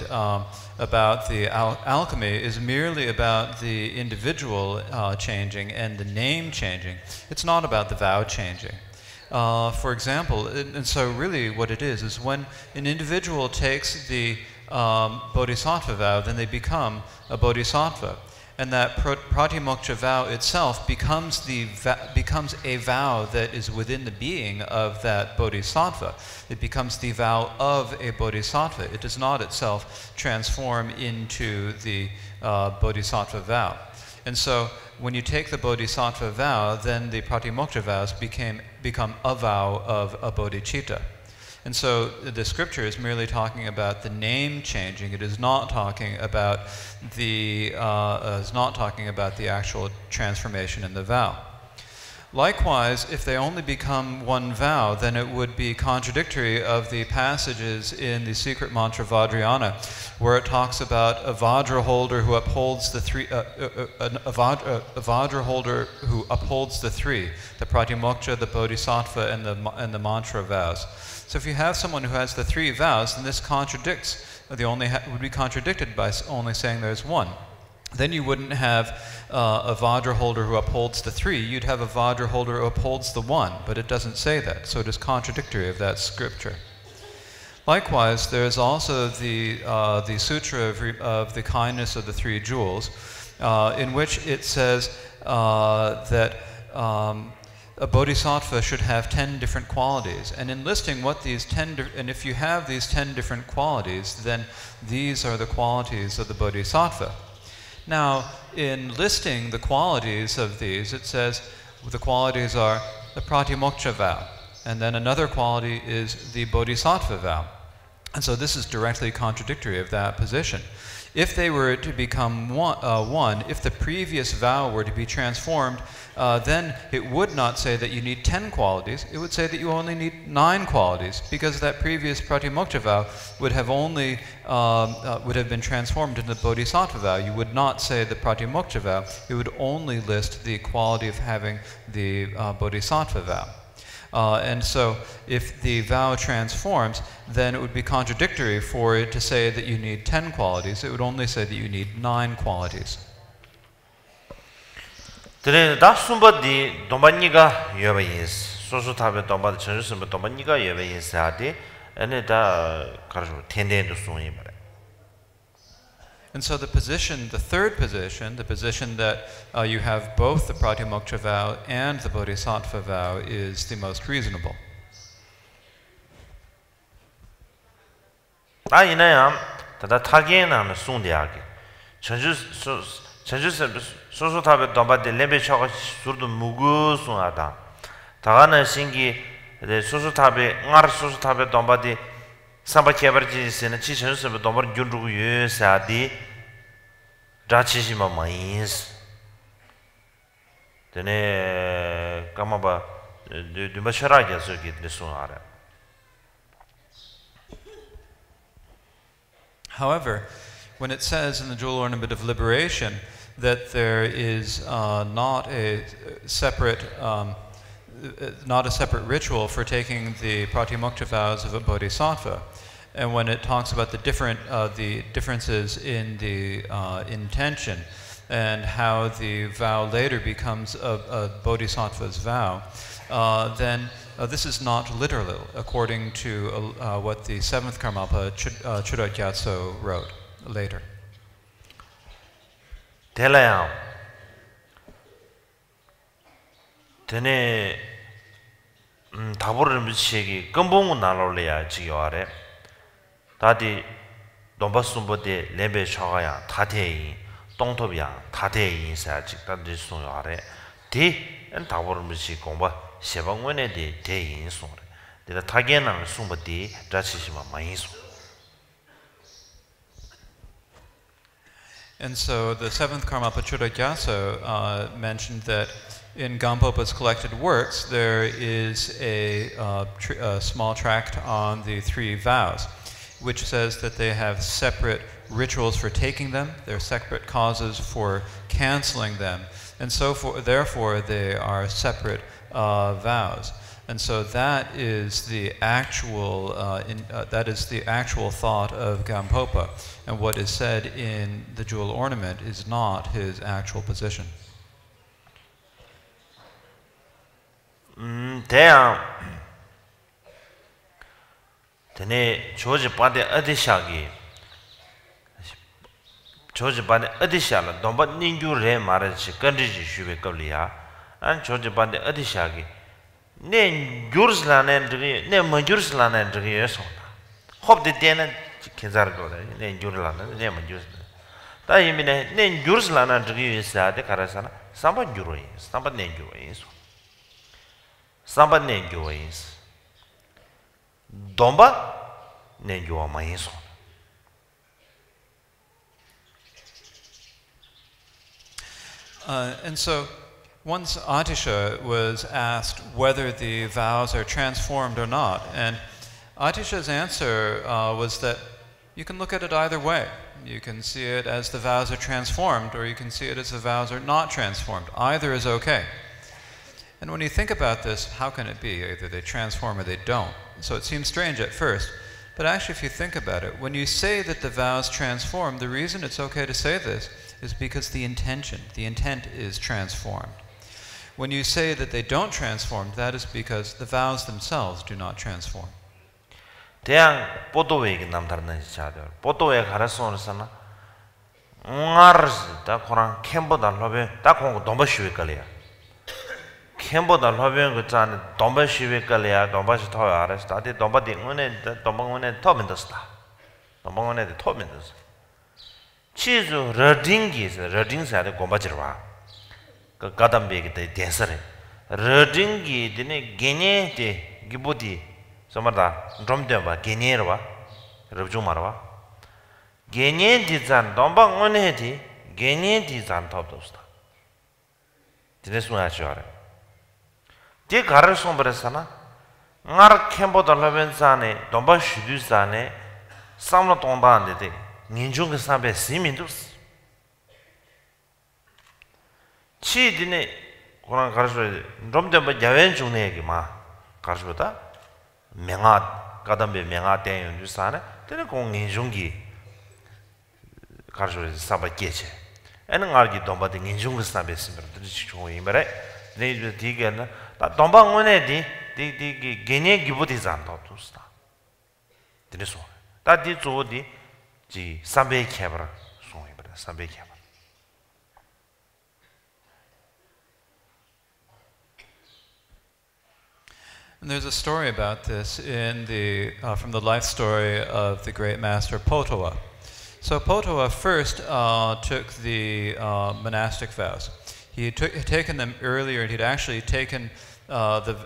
about the alchemy is merely about the individual changing and the name changing. It's not about the vow changing. For example, and so really what it is when an individual takes the bodhisattva vow, then they become a bodhisattva. And that pratimoksha vow itself becomes a vow that is within the being of that bodhisattva. It becomes the vow of a bodhisattva. It does not itself transform into the bodhisattva vow. And so when you take the bodhisattva vow, then the pratimoksha vows become a vow of a bodhicitta. And so the scripture is merely talking about the name changing. It is not talking about the actual transformation in the vow. Likewise, if they only become one vow, then it would be contradictory of the passages in the secret mantra Vajrayana, where it talks about a Vajra holder who upholds the three, a Vajra holder who upholds the three, the Pratimoksha, the Bodhisattva, and the mantra vows. So if you have someone who has the three vows, then this contradicts. Would be contradicted by only saying there's one. Then you wouldn't have a Vajra holder who upholds the three. You'd have a Vajra holder who upholds the one, but it doesn't say that. So it is contradictory of that scripture. Likewise, there is also the sutra of the kindness of the three jewels, in which it says that a bodhisattva should have 10 different qualities. And in listing what these 10, and if you have these 10 different qualities, then these are the qualities of the bodhisattva. Now, in listing the qualities of these, it says the qualities are the pratimoksha vow, and then another quality is the bodhisattva vow. And so this is directly contradictory of that position. If they were to become one, if the previous vow were to be transformed, then it would not say that you need 10 qualities. It would say that you only need 9 qualities, because that previous pratimoksha vow would have only would have been transformed into the bodhisattva vow. You would not say the pratimoksha vow. It would only list the quality of having the bodhisattva vow. And so if the vow transforms, then it would be contradictory for it to say that you need 10 qualities. It would only say that you need 9 qualities. 그래 다 숨버디 동반니가 여바이스 소소탑에 동반 전주스면 동반니가 여바이스 하디 에네다 가르쳐 텐데도 송이 말해. And so the third position, the position that you have both the pratimoksha vow and the bodhisattva vow is the most reasonable. 다 이나야 다 타게나 송대하게 전주 소소탑에 dom바데 레베 쳐가 sur도 무구송하다 다가는 신기 소소탑에 응아르 소소탑에 dom바데 삼바 케버지스는 지천스에 dom바를 준르고 예사디 다치시마 마인스 되네 까마바 드마셔라게 저기 됐송하라. However, when it says in the jewel ornament of liberation that there is not a separate ritual for taking the pratimukta vows of a bodhisattva, and when it talks about the differences in the intention and how the vow later becomes a bodhisattva's vow, then this is not literal, according to what the seventh Karmapa Chudagyatso wrote later. Telaya Tene Taburim Shigi, Gumbung Nalolia, Gioare Tadi Dombasumbo de Lebe Chagaya, Tatei, Dontobia, Tatei, Sajik, that is Sunare, T and Taburim Shigomba, Shevangwene de Te in Sore. The Tagan Sumba de Dachishima Maiso. And so the seventh Karmapa Chudagyatso mentioned that in Gampopa's collected works there is a small tract on the three vows, which says that they have separate rituals for taking them, there are separate causes for canceling them, and so therefore they are separate vows. And so that is the actual thought of Gampopa, and what is said in the jewel ornament is not his actual position. Tene George Pade Adishagi George Pade Adishala, Domba Ninju Re Marriage, Kandiji Shube Kalia, and George Pade Adishagi. Ne Jurslan and Ne Majurslan and Riesona. Hope the tenant Kizargo, Ne Jurlan, Ne Majuslan. Taimine, Ne Jurslan and Riesa, the Carasana, Samba Juris, Samba Nenjuis. Samba Nenjuis. Domba Nenjua Maison. And so once Atisha was asked whether the vows are transformed or not, and Atisha's answer was that you can look at it either way. You can see it as the vows are transformed, or you can see it as the vows are not transformed. Either is okay. And when you think about this, how can it be? Either they transform or they don't. So it seems strange at first, but actually if you think about it, when you say that the vows transform, the reason it's okay to say this is because the intent is transformed. When you say that they don't transform, that is because the vows themselves do not transform. 대양 보도웨기 남다른 자들 보도웨 가르쳐서나 응아르다 코랑 캠보다 로베 딱 공고 domba 걸려 캠보다 로베 그 잔 domba 걸려 domba시 더 알아서 다들 domba 딩은에 domba은에 더 만들었다 domba은에 더 만들었어 치즈 러딩기스 러딩사의 공바지와 그 가담베기 때 댄서래 러딩기 되네 게네데 기보디 Somada, Dromdeva, Generva, Rabjumarva. Gene dizan, Dombang onedi, Gene dizan top dosta. This one I share. Dick Harrison Bresana, Nar Cambo the Levenzane, Domba Shuduzane, Samla Tomban de Ninjung Sabe Simindus. Chi dine, Koran Karsho, Dromdeva Javenjunegima, Karshota. 명아 가담베 명아 대연 주사네 되는 공인중기 가르쳐 사바께체 애는 알기 dom바데 인중을 사베스면 들으시 좋은 말에 네 디게는 다 dom방원에 디 게네 기부디잔도 두스다 되네서 다디 조디 지 삼베 캐브라 소이 버다 삼베 캐브라 And there's a story about this in from the life story of the great master Potowa. So Potowa first took the monastic vows. He had taken them earlier, and he'd actually taken and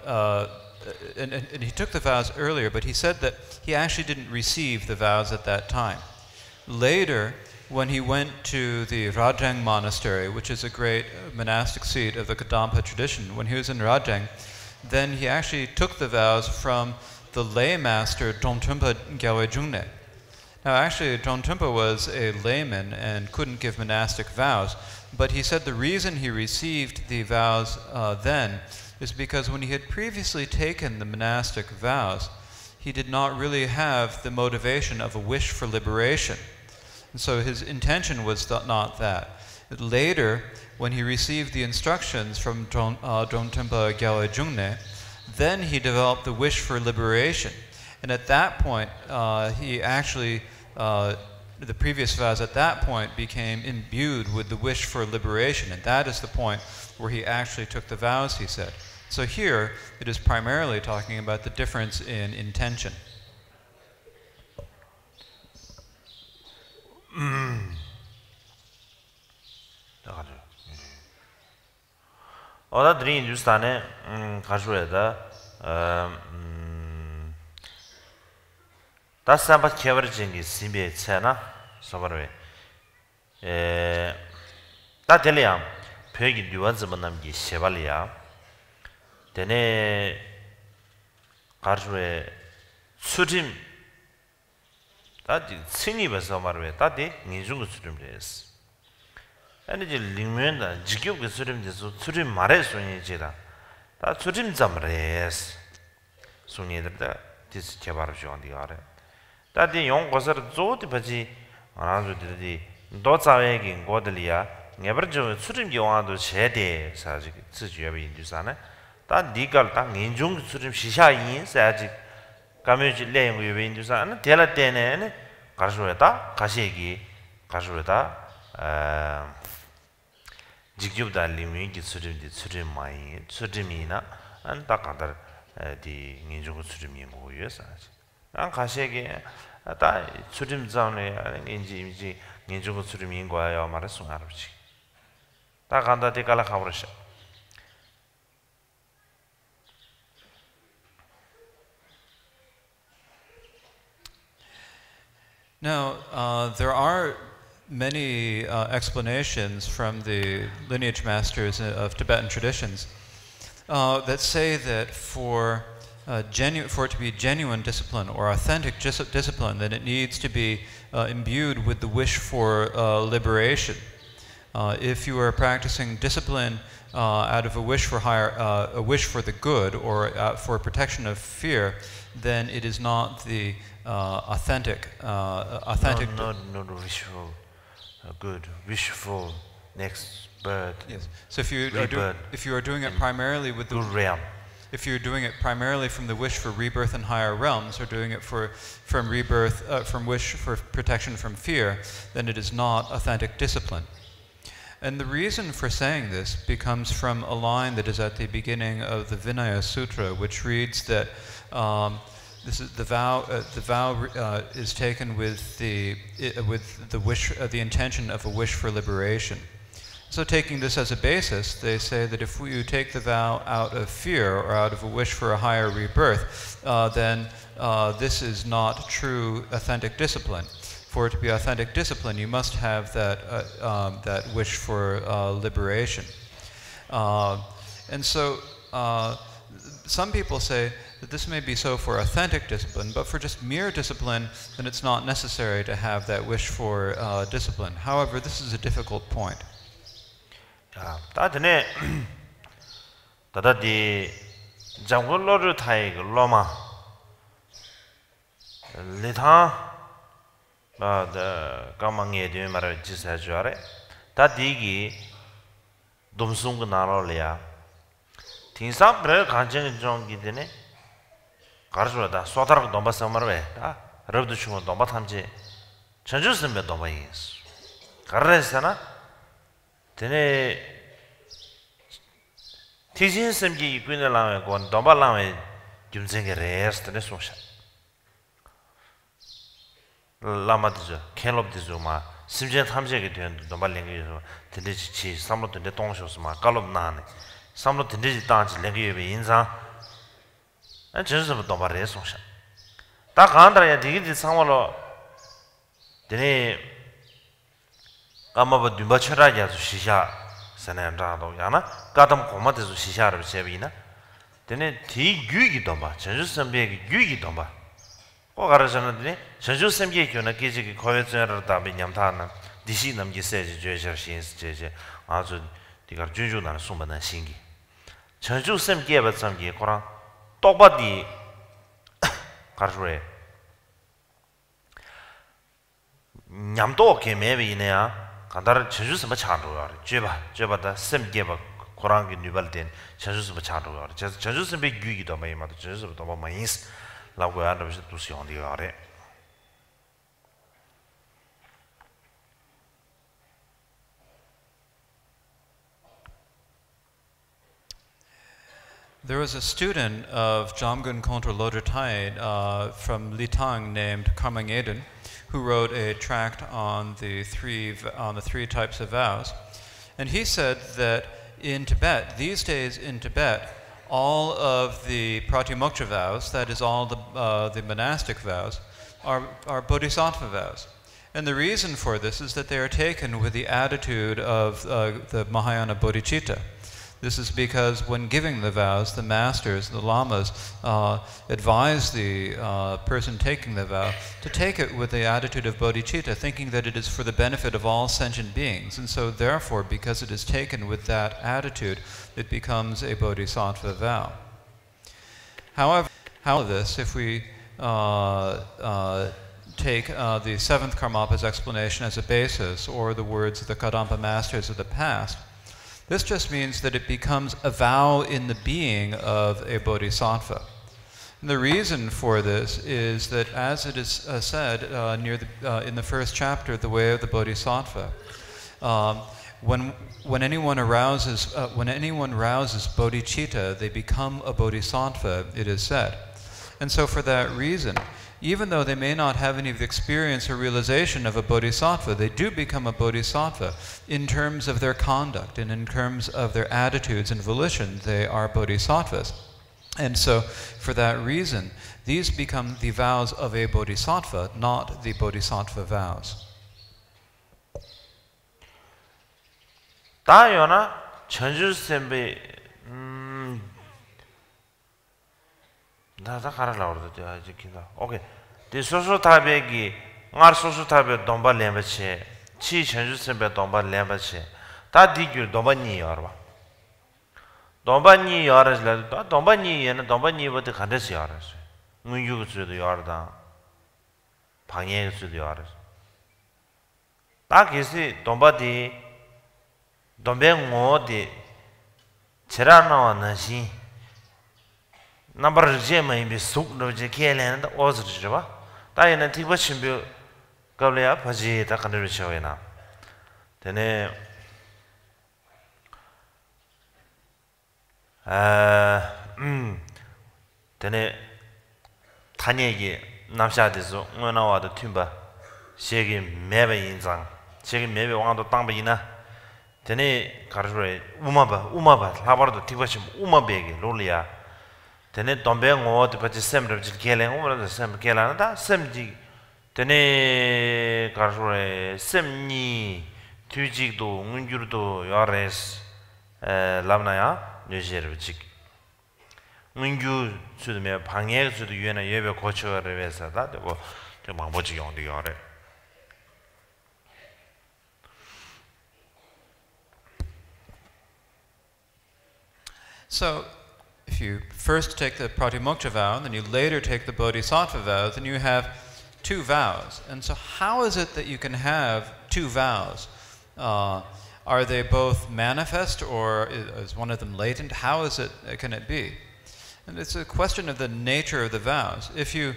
he took the vows earlier, but he said that he actually didn't receive the vows at that time. Later, when he went to the Rajang monastery, which is a great monastic seat of the Kadampa tradition, when he was in Rajang, then he actually took the vows from the lay master Dongtrungpa Gyalwe Jungne. Now actually Dongtrungpa was a layman and couldn't give monastic vows, but he said the reason he received the vows then is because when he had previously taken the monastic vows, he did not really have the motivation of a wish for liberation. And so his intention was not that. Later, when he received the instructions from Dongtrungpa Gyalwe Jungne, then he developed the wish for liberation. And at that point, he actually, the previous vows at that point became imbued with the wish for liberation. And that is the point where he actually took the vows, he said. So here, it is primarily talking about the difference in intention. Oda dri Hindustane Kashureda Das Samba Keverjingi Simbe Chena Sobarwe Da Deliam Pegi Duanzamanamgi Chevalia Dene Kashue Sudim Dadi Siniba Somarwe Dadi Nijungu Sudim Res. And the Lingmenda, Jiguk Surim, the Surim Mares Sunijida. That Surim Zamres Sunida, this Chabarjo on the other. That the young was a Zoti around the Dotsa in Godelia, never jo Surim Yoando Shede, Sajik, Sujabi in Dusana. That Digal Tang in Jung Surim Shisha in Sajik, Kamuji Lane with Indusana, Telatene, Kashueta, Kashegi, Kashueta. Jigubda liming surim di surim mai surimina and takadar di ninjung surim go yes an khashege ata surim zone inji ninjung surim go ya mara sunarchi takanda de kala khabrasha. Now there are many explanations from the lineage masters of Tibetan traditions that say that for it to be genuine discipline or authentic discipline, then it needs to be imbued with the wish for liberation. If you are practicing discipline out of a wish for a wish for the good or for protection of fear, then it is not the authentic. Not wishful. Good, wishful next birth. Yes. So if you are doing it primarily with the realm, if you're doing it primarily from the wish for rebirth in higher realms, or doing it from wish for protection from fear, then it is not authentic discipline. And the reason for saying this comes from a line that is at the beginning of the Vinaya Sutra, which reads that. This is the vow. The vow is taken with the intention of a wish for liberation. So, taking this as a basis, they say that if you take the vow out of fear or out of a wish for a higher rebirth, then this is not true authentic discipline. For it to be authentic discipline, you must have that wish for liberation. And so, some people say that this may be so for authentic discipline, but for just mere discipline, then it's not necessary to have that wish for discipline. However, this is a difficult point. Tadne Tadadi Jangolo Taig Loma Litha the Gamangi de Marajis Ajare Tadigi Dumsung Narolia Tinsam Bre Kanjan Jong Gidene Karjurada Sotar Domba Samarwe, Rabdushum Domba Tamje, Chanjus and Domba is Karresana Tene Tizin Semji Quinala, Domba Lame, gyumzenge res tene songsha lama dizo kenlop dizo ma simjen thamjege dyen domba lengi yo tene chi samlo tene tongsho ma kalop nane samlo tene tanchi lengi yo be inza an jenso domba res songsha ta gandra ya digi di samlo tene amaba dumba chara ya su shisha sanayam zhado yana kadam koma desu shisha rabi chebina tene ti gyugi domba chanju sambye gyugi domba ko garasana tene chanju sambye kyo na keje ki kowe tsuyara tabi nyamta na dishi namgi seji jyeshar shinsi cheche azu digar junju na sumba na shingi chanju sambye bat sambye korang tokpa di karshwe nyamdo ke mewe ine ya 간다를 제주스만 차로요. 제바다 샘게바 고랑기 뉴발된 제주스만 차로요. 제주스만 규기도 많이 맞아. 제주스도 뭐 많이 라고 하는 것이 또 시원해요. 아래. There was a student of Jamgun Kontra Lodrtai from Litang named Kamang Eden, who wrote a tract on the three types of vows. And he said that in Tibet, these days in Tibet, all of the Pratimoksha vows, that is all the monastic vows, are bodhisattva vows. And the reason for this is that they are taken with the attitude of the Mahayana bodhicitta. This is because when giving the vows, the masters, the lamas, advise the person taking the vow to take it with the attitude of bodhicitta, thinking that it is for the benefit of all sentient beings. And so therefore, because it is taken with that attitude, it becomes a bodhisattva vow. However, if we take the seventh Karmapa's explanation as a basis, or the words of the Kadampa masters of the past, this just means that it becomes a vow in the being of a bodhisattva. And the reason for this is that, as it is said in the first chapter, The Way of the Bodhisattva, when anyone rouses bodhicitta, they become a bodhisattva, it is said. And so for that reason, even though they may not have any experience or realization of a bodhisattva, they do become a bodhisattva in terms of their conduct and in terms of their attitudes and volition. They are bodhisattvas. And so, for that reason, these become the vows of a bodhisattva, not the bodhisattva vows. 다요나 전주sembe 나다 가라라고 그러죠. 이제 기다. 오케이. 이 소소타베기 ngar 소소타베 domba lembache chi 전주sembe domba lembache 다 디규 domba ni 열어. domba ni 열어서 domba ni 얘는 domba ni부터 간데서 열었어요. 문유구스도 열다. 방해구스도 열었어. 딱 계시 domba디 dom뱅오디 제라나와는 시 number jema imbi suk no je kelen da ozri ba ta yana tiba chimbi kableya phaji ta kanru chawena tene tene tanyegi namshadezo ngona da tumba shegi mebe inzang shegi mebe wangdo tangba ina tene karjure umaba labardo tiba chim umabege lolia tene dombe ngo de pachi semre ji kelen umra de sem kelana da semji tene karjure semni tujigdo ngunjurdo yores lamnaya 뇌제르직 문규 수도면 방해 수도 유엔의 예배 고쳐를 위해서다 되고 좀 뭐지 용도요. So, if you first take the Pratimoksha vow, and then you later take the Bodhisattva vow, then you have two vows. And so how is it that you can have two vows? Are they both manifest, or is one of them latent? How can it be? And it's a question of the nature of the vows. If you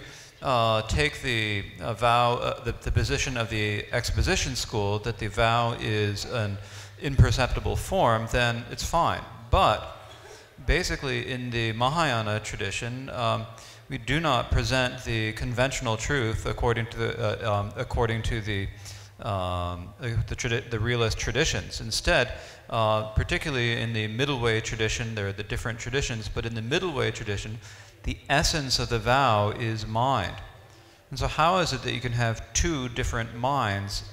take the vow, the position of the exposition school, that the vow is an imperceptible form, then it's fine. But basically in the Mahayana tradition, we do not present the conventional truth according to the realist traditions. Instead, particularly in the middle way tradition, there are the different traditions, but in the middle way tradition, the essence of the vow is mind. And so how is it that you can have two different minds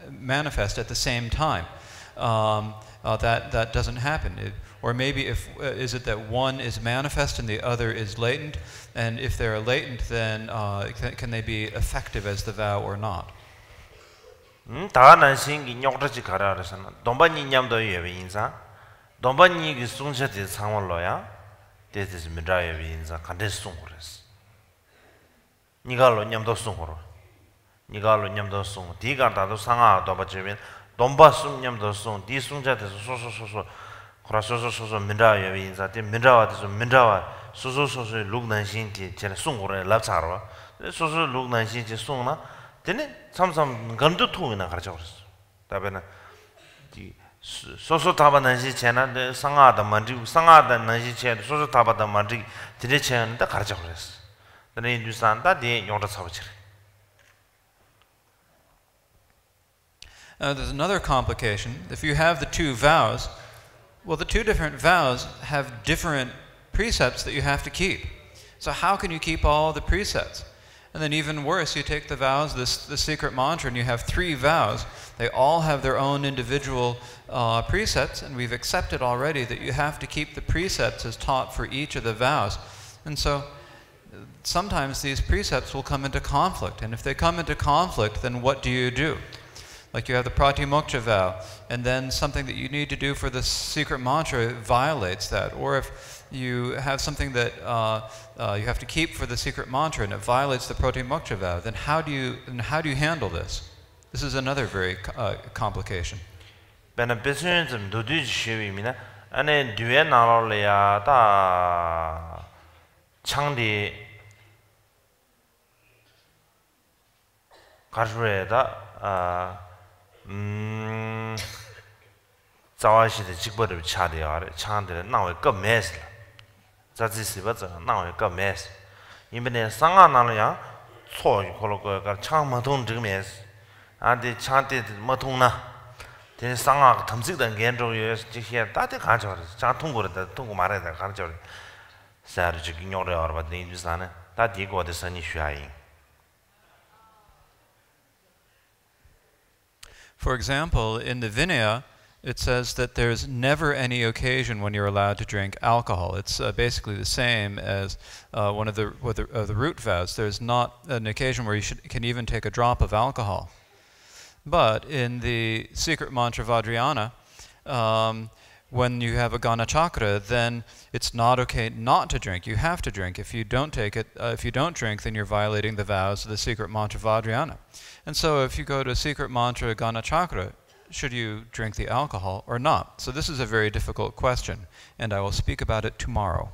manifest at the same time? That doesn't happen. Or maybe is it that one is manifest and the other is latent? And if they're latent, then can they be effective as the vow or not? 다나신기 녀그지 가라라서는 돈반이 냠도 예비 인사 돈반이 그 송셔지 상월로야 데스 미라예비 인사 간데 송고레스 니가로 냠도 송고로 니가로 냠도 송 디가다도 상아 도바지면 돈바숨 냠도 송 디송자데서 소소소소 코라소소소소 미라예비 인사 디 미라와데서 미라와 소소소소 룩난신티 제가 송고레 랍차로 소소 룩난신티 송나 되네 삼삼 감도 통이나 가르쳐 버렸어. 다음에는 이 소소 타바난시 채나 상하다 만지 상하다 난시 채 소소 타바다 만지 디레 채는다 가르쳐 버렸어. 근데 인두산다 디 용도 잡으지. There's another complication. If you have the two vows, well, the two different vows have different precepts that you have to keep. So how can you keep all the precepts? And then even worse, you take the vows, the secret mantra, and you have 3 vows. They all have their own individual precepts, and we've accepted already that you have to keep the precepts as taught for each of the vows. And so sometimes these precepts will come into conflict, and if they come into conflict, then what do? Like you have the Pratimoksha vow, and then something that you need to do for the secret mantra violates that. Or if you have something that you have to keep for the secret mantra and it violates the Pratimoksha vow, then how do you handle this? This is another very complication. Beneficiaries do this shivimina, and then do an alaya da changdi Karjureda 자와시 의 직벌을 차대야 차한테 나와 그 메스 자지시 버저 나와 그 메스 이번에 상하나냐 초이 콜로가 창마동 저 메스 안데 차한테 뭐 통나 대 상하 탐식된 개인적으로 지게 다들 가져 자 통고를 통고 말해야 가져 사르 지긴 요래 알아봤는데 인주사는 다 디고데 선이 쉬아잉. For example, in the Vinaya, it says that there's never any occasion when you're allowed to drink alcohol. It's basically the same as one of the root vows. There's not an occasion where you can even take a drop of alcohol. But in the secret mantra Vajrayana, when you have a Ganachakra, then it's not okay not to drink. You have to drink. If you don't take it, if you don't drink, then you're violating the vows of the secret mantra Vajrayana. And so if you go to secret mantra Ganachakra, should you drink the alcohol or not? So this is a very difficult question, and I will speak about it tomorrow.